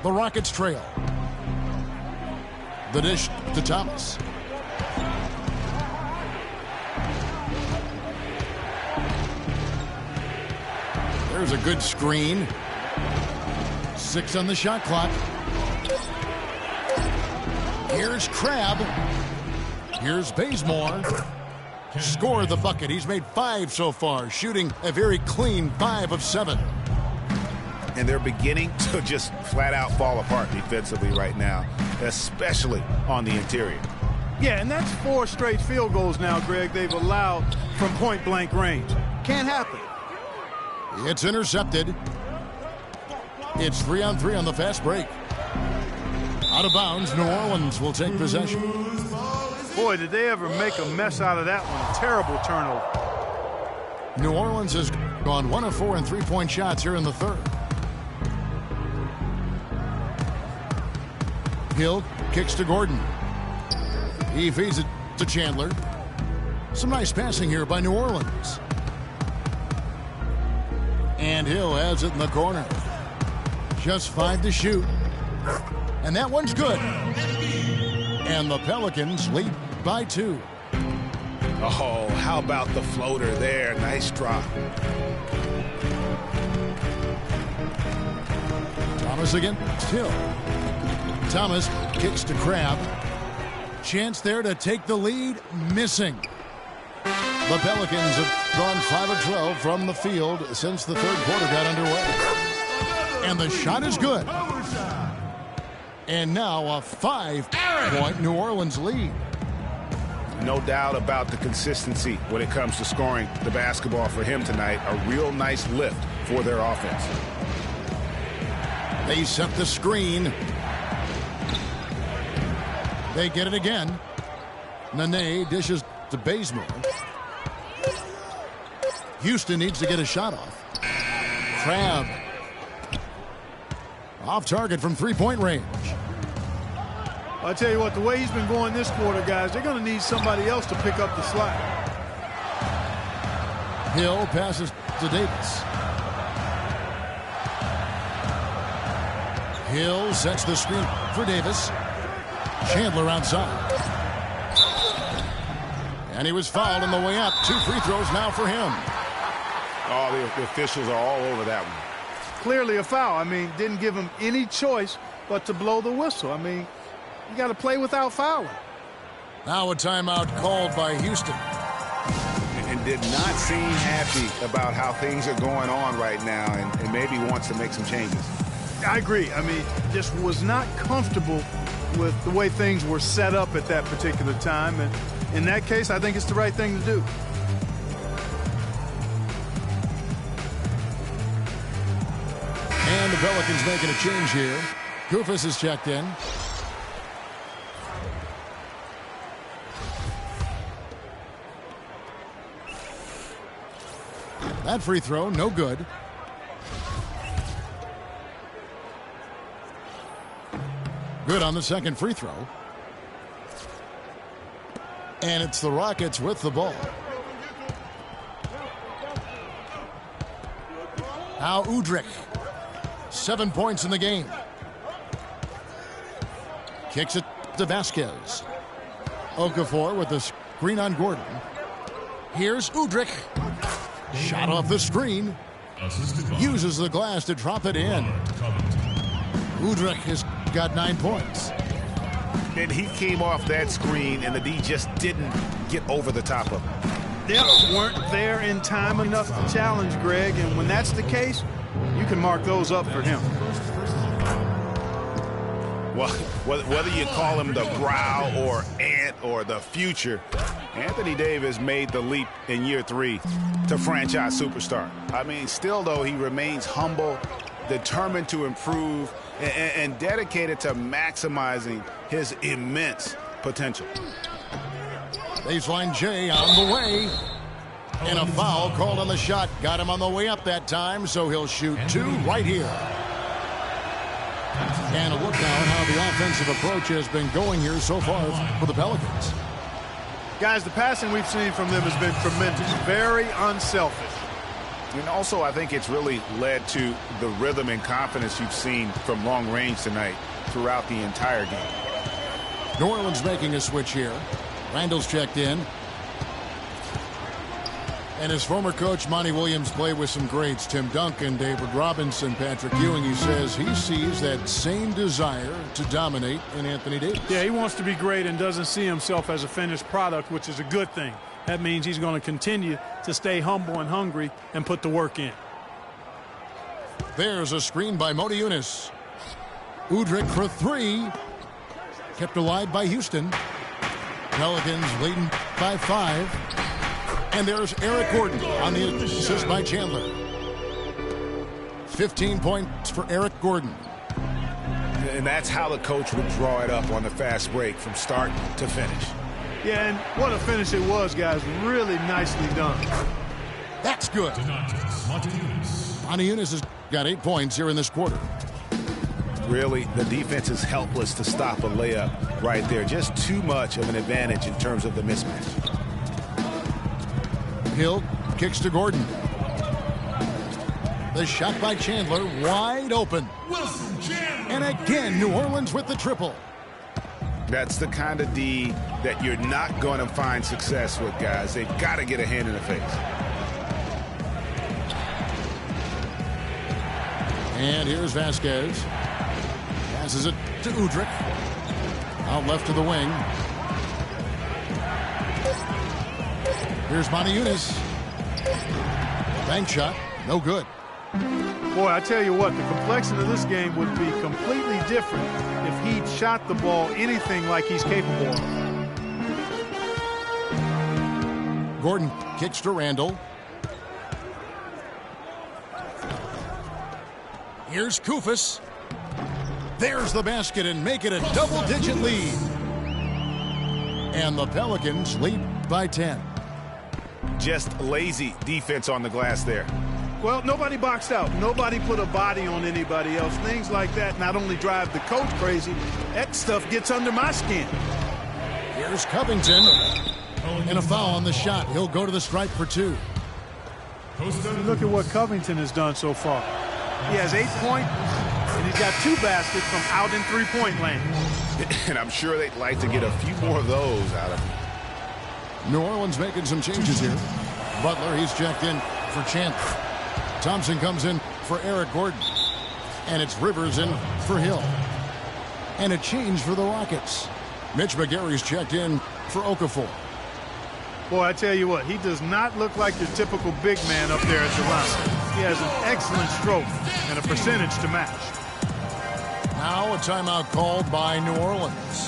Speaker 1: The Rockets trail. The dish to Thomas. There's a good screen. 6 on the shot clock. Here's Crabbe. Here's Bazemore. Score the bucket. He's made 5 so far, shooting a very clean 5 of 7.
Speaker 2: And they're beginning to just flat out fall apart defensively right now, especially on the interior.
Speaker 3: Yeah, and that's 4 straight field goals now, Greg, they've allowed from point-blank range. Can't happen.
Speaker 1: It's intercepted. It's 3-on-3 on the fast break. Out of bounds, New Orleans will take possession.
Speaker 3: Boy, did they ever make a mess out of that one. Terrible turnover.
Speaker 1: New Orleans has gone 1 of 4 in 3-point shots here in the third. Hill kicks to Gordon. He feeds it to Chandler. Some nice passing here by New Orleans. And Hill has it in the corner. Just 5 to shoot. And that one's good. And the Pelicans lead by 2.
Speaker 2: Oh, how about the floater there? Nice drop.
Speaker 1: Thomas again. Hill. Thomas kicks to Crabbe. Chance there to take the lead. Missing. The Pelicans have gone 5 of 12 from the field since the third quarter got underway. And the shot is good. And now a 5-point New Orleans lead.
Speaker 2: No doubt about the consistency when it comes to scoring the basketball for him tonight. A real nice lift for their offense.
Speaker 1: They set the screen. They get it again. Nene dishes to Bazemore. Houston needs to get a shot off. Crab. Off target from three-point range.
Speaker 3: I'll tell you what, the way he's been going this quarter, guys, they're going to need somebody else to pick up the slack.
Speaker 1: Hill passes to Davis. Hill sets the screen for Davis. Chandler outside. And he was fouled on the way up. 2 free throws now for him.
Speaker 2: Oh, the officials are all over that one.
Speaker 3: Clearly a foul. I mean, didn't give him any choice but to blow the whistle. I mean, you got to play without fouling.
Speaker 1: Now a timeout called by Houston.
Speaker 2: And did not seem happy about how things are going on right now, and maybe wants to make some changes.
Speaker 3: I agree. I mean, just was not comfortable with the way things were set up at that particular time. And in that case, I think it's the right thing to do.
Speaker 1: And the Pelicans making a change here. Koufos is checked in. That free throw, no good. Good on the second free throw. And it's the Rockets with the ball. Now Udrih. 7 points in the game. Kicks it to Vasquez. Okafor with the screen on Gordon. Here's Udrih. Shot off the screen. Uses the glass to drop it in. Udrih has got 9 points.
Speaker 2: And he came off that screen, and the D just didn't get over the top of him.
Speaker 3: They weren't there in time enough to challenge Greg, and when that's the case, you can mark those up for him.
Speaker 2: Well, whether you call him the Growl or Ant or the future, Anthony Davis made the leap in year 3 to franchise superstar. I mean, still, though, he remains humble, determined to improve, and dedicated to maximizing his immense potential.
Speaker 1: Baseline J on the way. And a foul called on the shot. Got him on the way up that time, so he'll shoot 2 right here. And a look now at how the offensive approach has been going here so far for the Pelicans.
Speaker 3: Guys, the passing we've seen from them has been tremendous. Very unselfish.
Speaker 2: And also, I think it's really led to the rhythm and confidence you've seen from long range tonight throughout the entire game.
Speaker 1: New Orleans making a switch here. Randall's checked in. And his former coach, Monty Williams, played with some greats. Tim Duncan, David Robinson, Patrick Ewing. He says he sees that same desire to dominate in Anthony Davis.
Speaker 3: Yeah, he wants to be great and doesn't see himself as a finished product, which is a good thing. That means he's going to continue to stay humble and hungry and put the work in.
Speaker 1: There's a screen by Motiejunas. Udrih for 3. Kept alive by Houston. Pelicans leading by 5. And there's Eric Gordon on the assist by Chandler. 15 points for Eric Gordon.
Speaker 2: And that's how the coach would draw it up on the fast break from start to finish.
Speaker 3: Yeah, and what a finish it was, guys. Really nicely done.
Speaker 1: That's good. Motiejunas has got 8 points here in this quarter.
Speaker 2: Really, the defense is helpless to stop a layup right there. Just too much of an advantage in terms of the mismatch.
Speaker 1: Hill kicks to Gordon. The shot by Chandler, wide open. And again, New Orleans with the triple.
Speaker 2: That's the kind of D that you're not going to find success with, guys. They've got to get a hand in the face.
Speaker 1: And here's Vasquez. Passes it to Udrih. Out left to the wing. Here's Motiejunas. Bank shot, no good.
Speaker 3: Boy, I tell you what, the complexion of this game would be completely different if he'd shot the ball anything like he's capable of.
Speaker 1: Gordon kicks to Randall. Here's Koufos. There's the basket and make it a double-digit lead. And the Pelicans lead by 10.
Speaker 2: Just lazy defense on the glass there.
Speaker 3: Well, nobody boxed out. Nobody put a body on anybody else. Things like that not only drive the coach crazy, that stuff gets under my skin.
Speaker 1: Here's Covington. And a foul on the shot. He'll go to the stripe for 2.
Speaker 3: Look at what Covington has done so far. He has 8 points, and he's got 2 baskets from out in three-point land.
Speaker 2: And I'm sure they'd like to get a few more of those out of him.
Speaker 1: New Orleans making some changes here. Butler, he's checked in for Chandler. Thompson comes in for Eric Gordon. And it's Rivers in for Hill. And a change for the Rockets. Mitch McGary's checked in for Okafor.
Speaker 3: Boy, I tell you what, he does not look like your typical big man up there at the line. He has an excellent stroke and a percentage to match.
Speaker 1: Now a timeout called by New Orleans.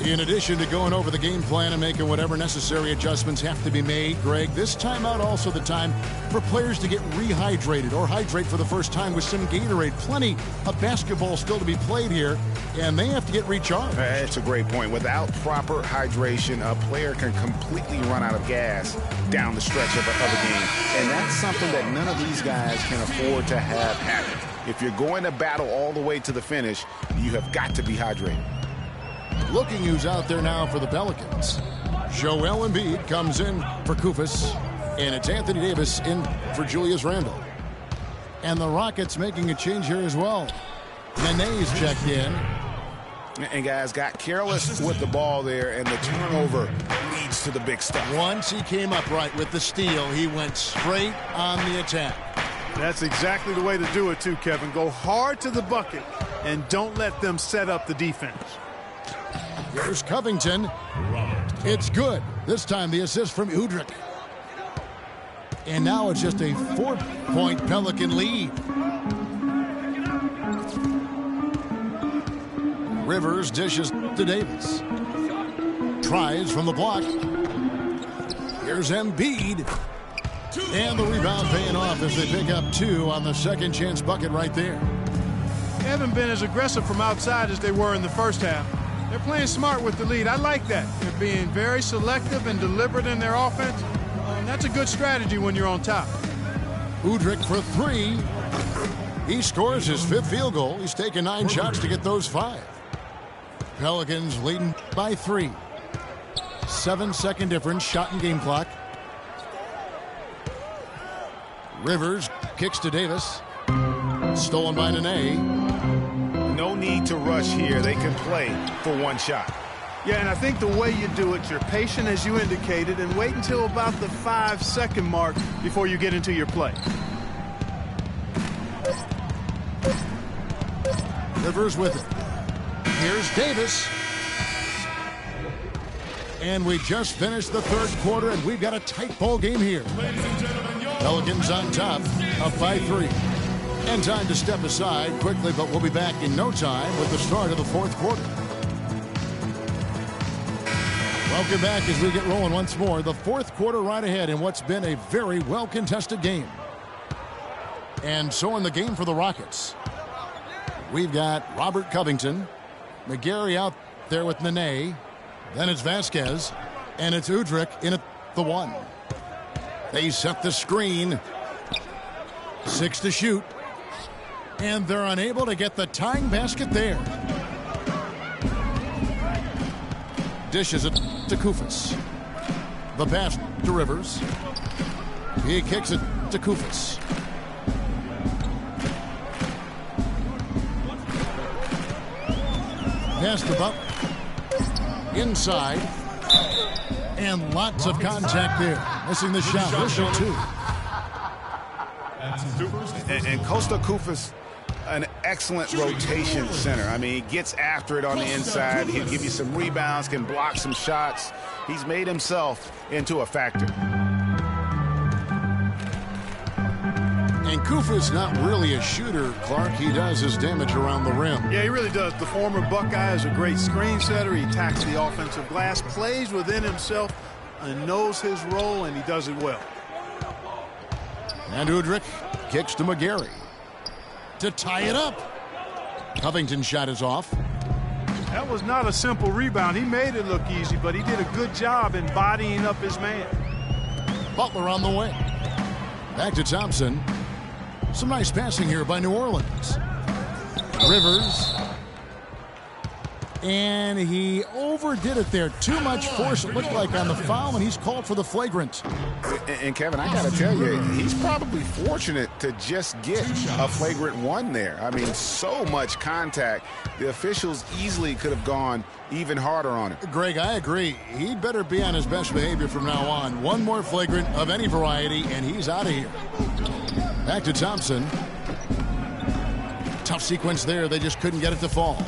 Speaker 1: In addition to going over the game plan and making whatever necessary adjustments have to be made, Greg, this timeout also the time for players to get rehydrated or hydrate for the first time with some Gatorade. Plenty of basketball still to be played here, and they have to get recharged.
Speaker 2: That's a great point. Without proper hydration, a player can completely run out of gas down the stretch of a game. And that's something that none of these guys can afford to have happen. If you're going to battle all the way to the finish, you have got to be hydrated.
Speaker 1: Looking who's out there now for the Pelicans. Joel Embiid comes in for Koufos, and it's Anthony Davis in for Julius Randle. And the Rockets making a change here as well. Nene's checked in.
Speaker 2: And guys got careless with the ball there, and the turnover leads to the big stuff.
Speaker 1: Once he came up right with the steal, he went straight on the attack.
Speaker 3: That's exactly the way to do it too, Kevin. Go hard to the bucket and don't let them set up the defense.
Speaker 1: Here's Covington. It's good. This time the assist from Udrih. And now it's just a 4-point Pelican lead. Rivers dishes to Davis. Tries from the block. Here's Embiid. And the rebound paying off as they pick up 2 on the second chance bucket right there.
Speaker 3: They haven't been as aggressive from outside as they were in the first half. They're playing smart with the lead. I like that. They're being very selective and deliberate in their offense. And that's a good strategy when you're on top.
Speaker 1: Udrih for 3. He scores his 5th field goal. He's taken 9 shots to get those 5. Pelicans leading by 3. 7-second difference, shot and game clock. Rivers kicks to Davis. Stolen by Nene.
Speaker 2: No need to rush here. They can play for 1 shot.
Speaker 3: Yeah, and I think the way you do it, you're patient as you indicated, and wait until about the 5-second mark before you get into your play.
Speaker 1: Rivers with it. Here's Davis. And we just finished the 3rd quarter, and we've got a tight ball game here. Pelicans on top, up by 3. And time to step aside quickly, but we'll be back in no time with the start of the 4th quarter. Welcome back as we get rolling once more. The 4th quarter right ahead in what's been a very well-contested game. And so in the game for the Rockets, we've got Robert Covington, McGary out there with Nene. Then it's Vasquez, and it's Udrih in at the 1. They set the screen. 6 to shoot. And they're unable to get the tying basket there. Dishes it to Koufos. The pass to Rivers. He kicks it to Koufos. Pass to Butler. Inside. And lots of contact there. Missing the shot. He'll shoot 2.
Speaker 2: And Kosta Koufos, an excellent rotation center. I mean, he gets after it on the inside. He'll give you some rebounds, can block some shots. He's made himself into a factor.
Speaker 1: And Koufos not really a shooter, Clark. He does his damage around the rim.
Speaker 3: Yeah, he really does. The former Buckeye is a great screen setter. He attacks the offensive glass, plays within himself, and knows his role, and he does it well.
Speaker 1: And Udrih kicks to McGary to tie it up. Covington's shot is off.
Speaker 3: That was not a simple rebound. He made it look easy, but he did a good job in bodying up his man.
Speaker 1: Butler on the wing. Back to Thompson. Some nice passing here by New Orleans. Rivers. And he overdid it there. Too much force, it looked like, on the foul, and he's called for the flagrant.
Speaker 2: And Kevin, I got to tell you, he's probably fortunate to just get a flagrant one there. I mean, so much contact. The officials easily could have gone even harder on him.
Speaker 1: Greg, I agree. He'd better be on his best behavior from now on. One more flagrant of any variety, and he's out of here. Back to Thompson. Tough sequence there. They just couldn't get it to fall.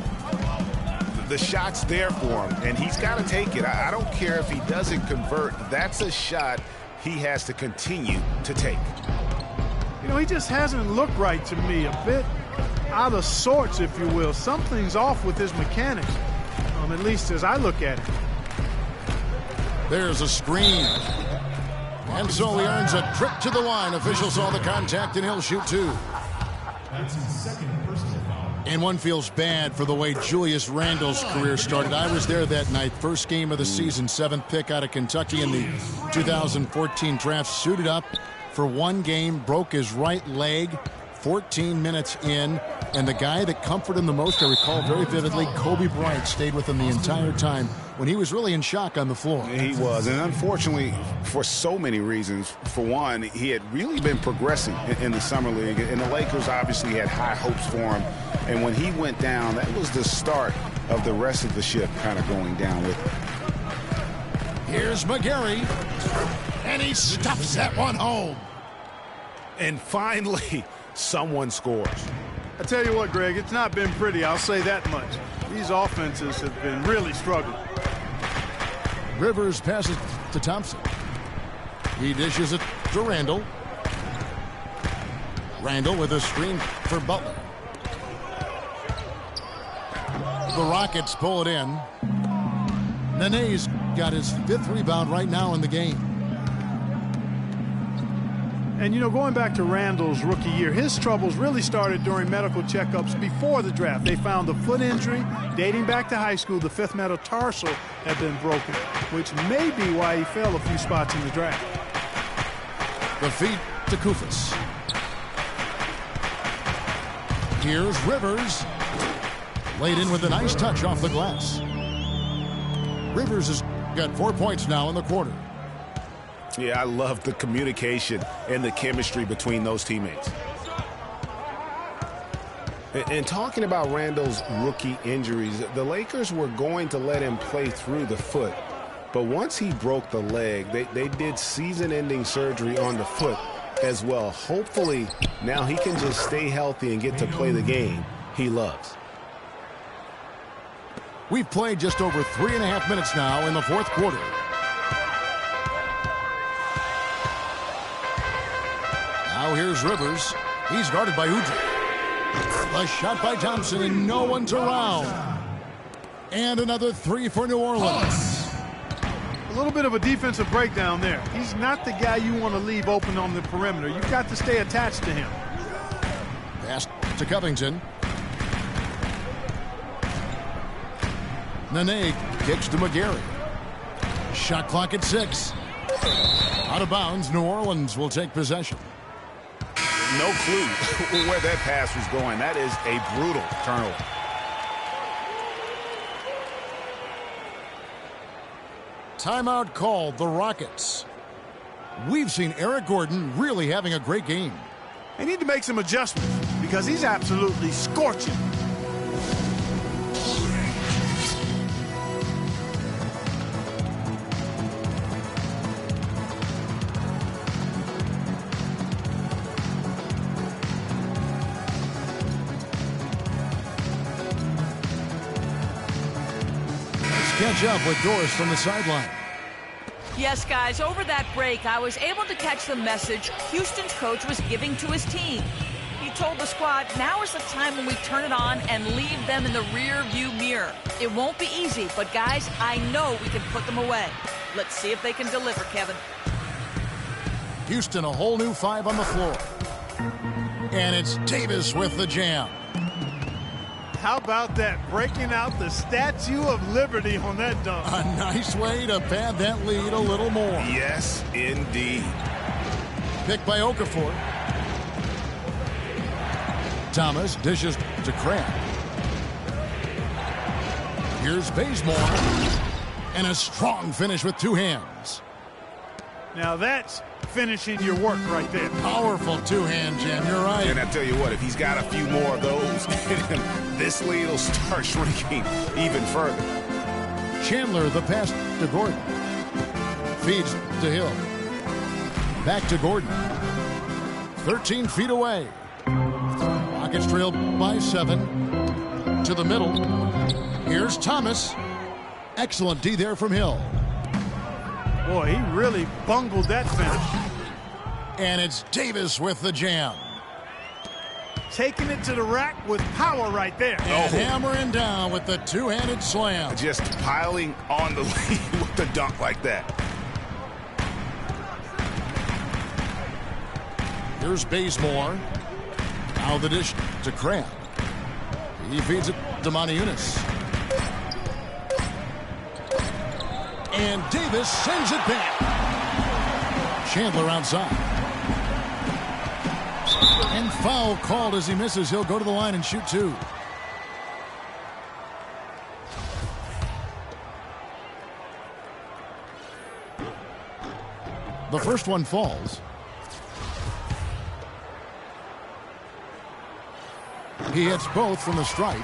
Speaker 2: The shot's there for him, and he's got to take it. I don't care if he doesn't convert. That's a shot he has to continue to take.
Speaker 3: You know, he just hasn't looked right to me. A bit out of sorts, if you will. Something's off with his mechanics, at least as I look at it.
Speaker 1: There's a screen. And so he earns a trip to the line. Official saw the contact, and he'll shoot two.
Speaker 4: That's his second personal foul.
Speaker 1: And one feels bad for the way Julius Randle's career started. I was there that night. First game of the season, 7th pick out of Kentucky in the 2014 draft. Suited up for one game, broke his right leg 14 minutes in. And the guy that comforted him the most, I recall very vividly, Kobe Bryant, stayed with him the entire time when he was really in shock on the floor.
Speaker 2: He was, and unfortunately, for so many reasons. For one, he had really been progressing in the summer league, and the Lakers obviously had high hopes for him. And when he went down, that was the start of the rest of the ship kind of going down with him.
Speaker 1: Here's McGarry, and he stuffs that one home.
Speaker 2: And finally, someone scores.
Speaker 3: I tell you what, Greg, it's not been pretty. I'll say that much. These offenses have been really struggling.
Speaker 1: Rivers passes to Thompson. He dishes it to Randle. Randle with a screen for Butler. The Rockets pull it in. Nene's got his 5th rebound right now in the game.
Speaker 3: And, you know, going back to Randle's rookie year, his troubles really started during medical checkups before the draft. They found a foot injury dating back to high school. The 5th metatarsal had been broken, which may be why he fell a few spots in the draft.
Speaker 1: The feed to Koufos. Here's Rivers. Laid in with a nice touch off the glass. Rivers has got 4 points now in the quarter.
Speaker 2: Yeah, I love the communication and the chemistry between those teammates. And talking about Randle's rookie injuries, the Lakers were going to let him play through the foot. But once he broke the leg, they did season-ending surgery on the foot as well. Hopefully, now he can just stay healthy and get to play the game he loves.
Speaker 1: We've played just over 3.5 minutes now in the 4th quarter. Now here's Rivers. He's guarded by Udrih. A shot by Thompson, and no one's around. And another 3 for New Orleans.
Speaker 3: A little bit of a defensive breakdown there. He's not the guy you want to leave open on the perimeter. You've got to stay attached to him.
Speaker 1: Pass to Covington. Nene kicks to McGarry. Shot clock at 6. Out of bounds, New Orleans will take possession.
Speaker 2: No clue where that pass was going. That is a brutal turnover.
Speaker 1: Timeout called, the Rockets. We've seen Eric Gordon really having a great game.
Speaker 3: They need to make some adjustments because he's absolutely scorching.
Speaker 1: Catch up with Doris from the sideline.
Speaker 5: Yes, guys, over that break, I was able to catch the message Houston's coach was giving to his team. He told the squad, now is the time when we turn it on and leave them in the rear view mirror. It won't be easy, but guys, I know we can put them away. Let's see if they can deliver, Kevin.
Speaker 1: Houston, a whole new 5 on the floor. And it's Davis with the jam.
Speaker 3: How about that? Breaking out the Statue of Liberty on that dunk.
Speaker 1: A nice way to pad that lead a little more.
Speaker 2: Yes, indeed.
Speaker 1: Picked by Okafor. Thomas dishes to Crab. Here's Bazemore. And a strong finish with two hands.
Speaker 3: Now that's finishing your work right there.
Speaker 1: Powerful two-hand jam. You're right.
Speaker 2: And I tell you what, if he's got a few more of those, this lead will start shrinking even further.
Speaker 1: Chandler, the pass to Gordon. Feeds to Hill. Back to Gordon. 13 feet away. Rockets trail by 7. To the middle. Here's Thomas. Excellent D there from Hill.
Speaker 3: Boy, he really bungled that finish.
Speaker 1: And it's Davis with the jam.
Speaker 3: Taking it to the rack with power right there.
Speaker 1: And hammering down with the two-handed slam.
Speaker 2: Just piling on the lead with the dunk like that.
Speaker 1: Here's Bazemore. Now the dish to Crab. He feeds it to Moniunas. And Davis sends it back. Chandler outside. And foul called as he misses. He'll go to the line and shoot two. The first one falls. He hits both from the stripe.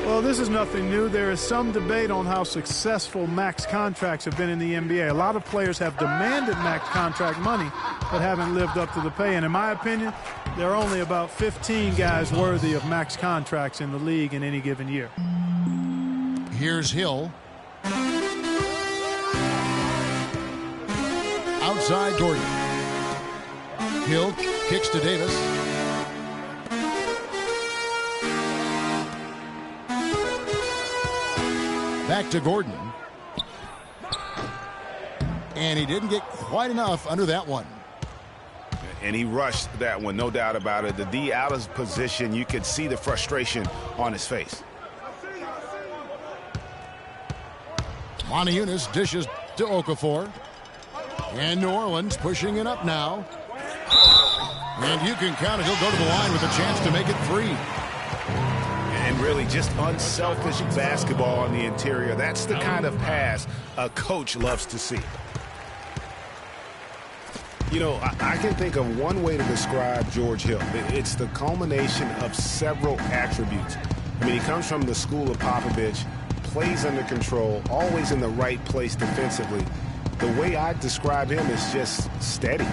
Speaker 3: Well, this is nothing new. There is some debate on how successful max contracts have been in the NBA. A lot of players have demanded max contract money but haven't lived up to the pay. And in my opinion, there are only about 15 guys worthy of max contracts in the league in any given year.
Speaker 1: Here's Hill. Outside Gordon. Hill kicks to Davis. Back to Gordon. And he didn't get quite enough under that one.
Speaker 2: And he rushed that one, no doubt about it. The D out of position, you could see the frustration on his face.
Speaker 1: Moniunas dishes to Okafor. And New Orleans pushing it up now. And you can count it. He'll go to the line with a chance to make it 3.
Speaker 2: And really just unselfish basketball on the interior. That's the kind of pass a coach loves to see. You know, I can think of one way to describe George Hill. It's the culmination of several attributes. I mean, he comes from the school of Popovich, plays under control, always in the right place defensively. The way I describe him is just steady.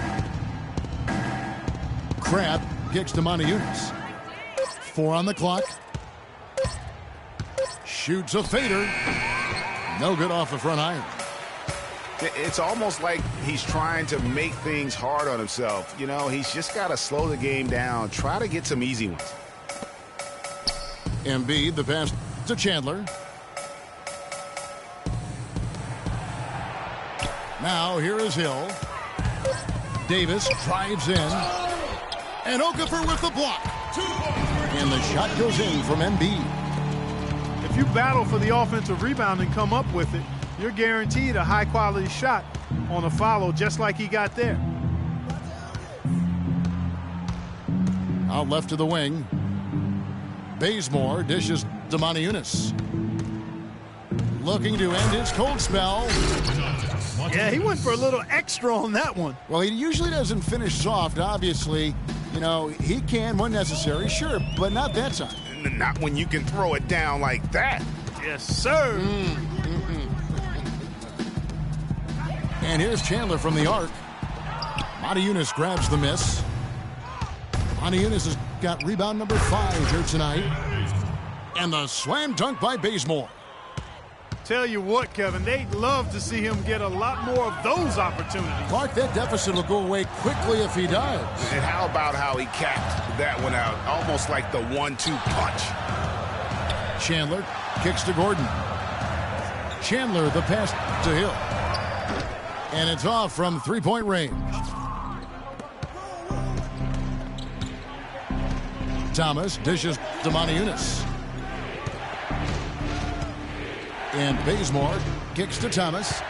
Speaker 1: Crab kicks to Moniunas. 4 on the clock. Shoots a fader. No good off the front iron.
Speaker 2: It's almost like he's trying to make things hard on himself. You know, he's just got to slow the game down. Try to get some easy ones.
Speaker 1: Embiid, the pass to Chandler. Now here is Hill. Davis drives in. And Okafor with the block. And the shot goes in from Embiid.
Speaker 3: If you battle for the offensive rebound and come up with it, you're guaranteed a high-quality shot on a follow just like he got there.
Speaker 1: Out left to the wing. Bazemore dishes to Moniunas. Looking to end his cold spell.
Speaker 3: Yeah, he went for a little extra on that one.
Speaker 1: Well, he usually doesn't finish soft, obviously. You know, he can when necessary, sure, but not that time.
Speaker 2: Not when you can throw it down like that.
Speaker 3: Yes, sir.
Speaker 1: And here's Chandler from the arc. Moniunas grabs the miss. Moniunas has got rebound number 5 here tonight. And the slam dunk by Bazemore.
Speaker 3: Tell you what, Kevin, they'd love to see him get a lot more of those opportunities.
Speaker 1: Clark, that deficit will go away quickly if he does.
Speaker 2: And how about how he capped that one out? Almost like the 1-2 punch.
Speaker 1: Chandler kicks to Gordon. Chandler, the pass to Hill. And it's off from three-point range. Thomas dishes Eunice. And Bazemore kicks to Thomas.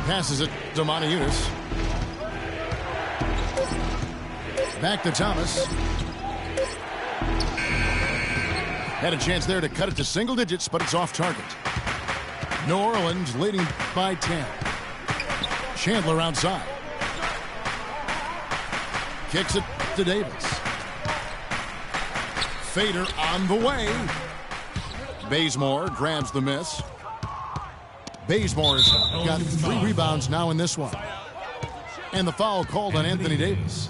Speaker 1: Passes it to Eunice. Back to Thomas. Had a chance there to cut it to single digits, but it's off target. New Orleans leading by 10. Chandler outside. Kicks it to Davis. Fader on the way. Bazemore grabs the miss. Bazemore's got 3 rebounds now in this one. And the foul called on Anthony Davis.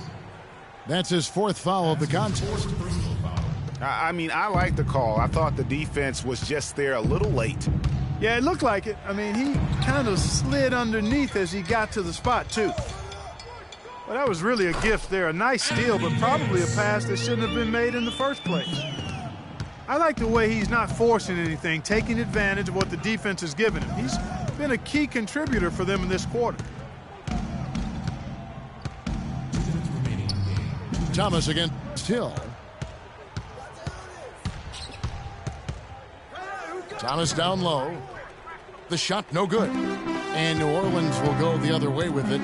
Speaker 1: That's his 4th foul of the contest.
Speaker 2: I mean, I like the call. I thought the defense was just there a little late.
Speaker 3: Yeah, it looked like it. I mean, he kind of slid underneath as he got to the spot, too. Well, that was really a gift there. A nice steal, but probably a pass that shouldn't have been made in the first place. I like the way he's not forcing anything, taking advantage of what the defense has given him. He's been a key contributor for them in this quarter.
Speaker 1: Thomas against Hill. Thomas down low. The shot no good. And New Orleans will go the other way with it.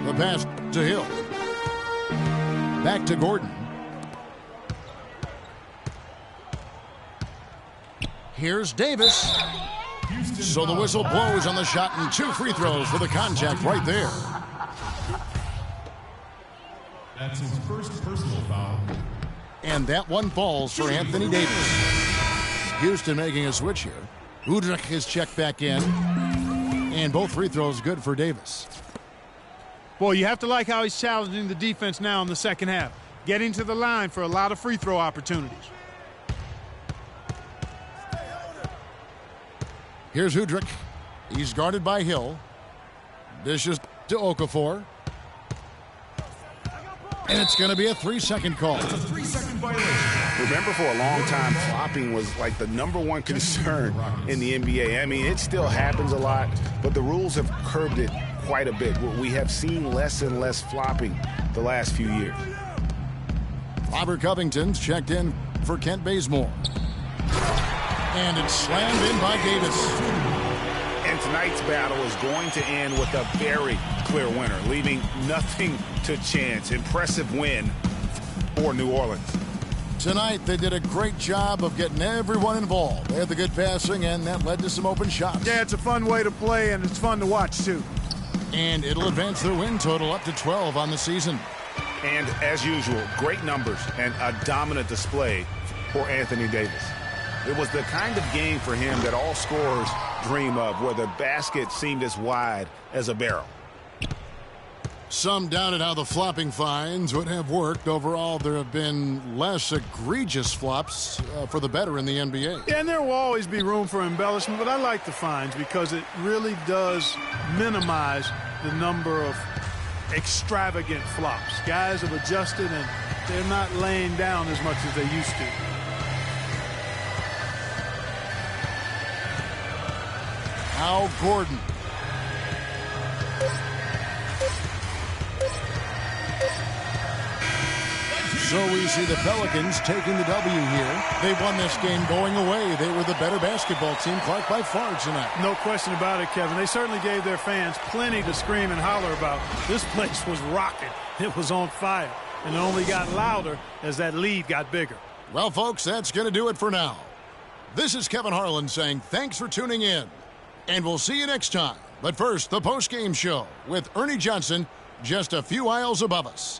Speaker 1: The pass to Hill. Back to Gordon. Here's Davis. So the whistle blows on the shot and 2 free throws for the contact right there.
Speaker 4: That's his first personal foul.
Speaker 1: And that one falls for Anthony Davis. Houston making a switch here. Udrich is checked back in. And both free throws good for Davis.
Speaker 3: Boy, you have to like how he's challenging the defense now in the second half. Getting to the line for a lot of free throw opportunities.
Speaker 1: Here's Udrich. He's guarded by Hill. Dishes to Okafor. And it's going to be a 3-second call.
Speaker 4: It's a 3-second violation.
Speaker 2: Remember, for a long time, flopping was like the #1 concern in the NBA. I mean, it still happens a lot, but the rules have curbed it quite a bit. We have seen less and less flopping the last few years.
Speaker 1: Robert Covington's checked in for Kent Bazemore. And it's slammed in by Davis.
Speaker 2: And tonight's battle is going to end with a very clear winner, leaving nothing to chance. Impressive win for New Orleans.
Speaker 1: Tonight, they did a great job of getting everyone involved. They had the good passing, and that led to some open shots.
Speaker 3: Yeah, it's a fun way to play, and it's fun to watch, too.
Speaker 1: And it'll advance their win total up to 12 on the season.
Speaker 2: And as usual, great numbers and a dominant display for Anthony Davis. It was the kind of game for him that all scorers dream of, where the basket seemed as wide as a barrel.
Speaker 1: Some doubted how the flopping fines would have worked. Overall, there have been less egregious flops for the better in the NBA.
Speaker 3: Yeah, and there will always be room for embellishment, but I like the fines because it really does minimize the number of extravagant flops. Guys have adjusted, and they're not laying down as much as they used to.
Speaker 1: Al Gordon. So we see the Pelicans taking the W here. They won this game going away. They were the better basketball team, Clark, by far tonight.
Speaker 3: No question about it, Kevin. They certainly gave their fans plenty to scream and holler about. This place was rocking. It was on fire. And it only got louder as that lead got bigger.
Speaker 1: Well, folks, that's going to do it for now. This is Kevin Harlan saying thanks for tuning in. And we'll see you next time. But first, the post-game show with Ernie Johnson just a few aisles above us.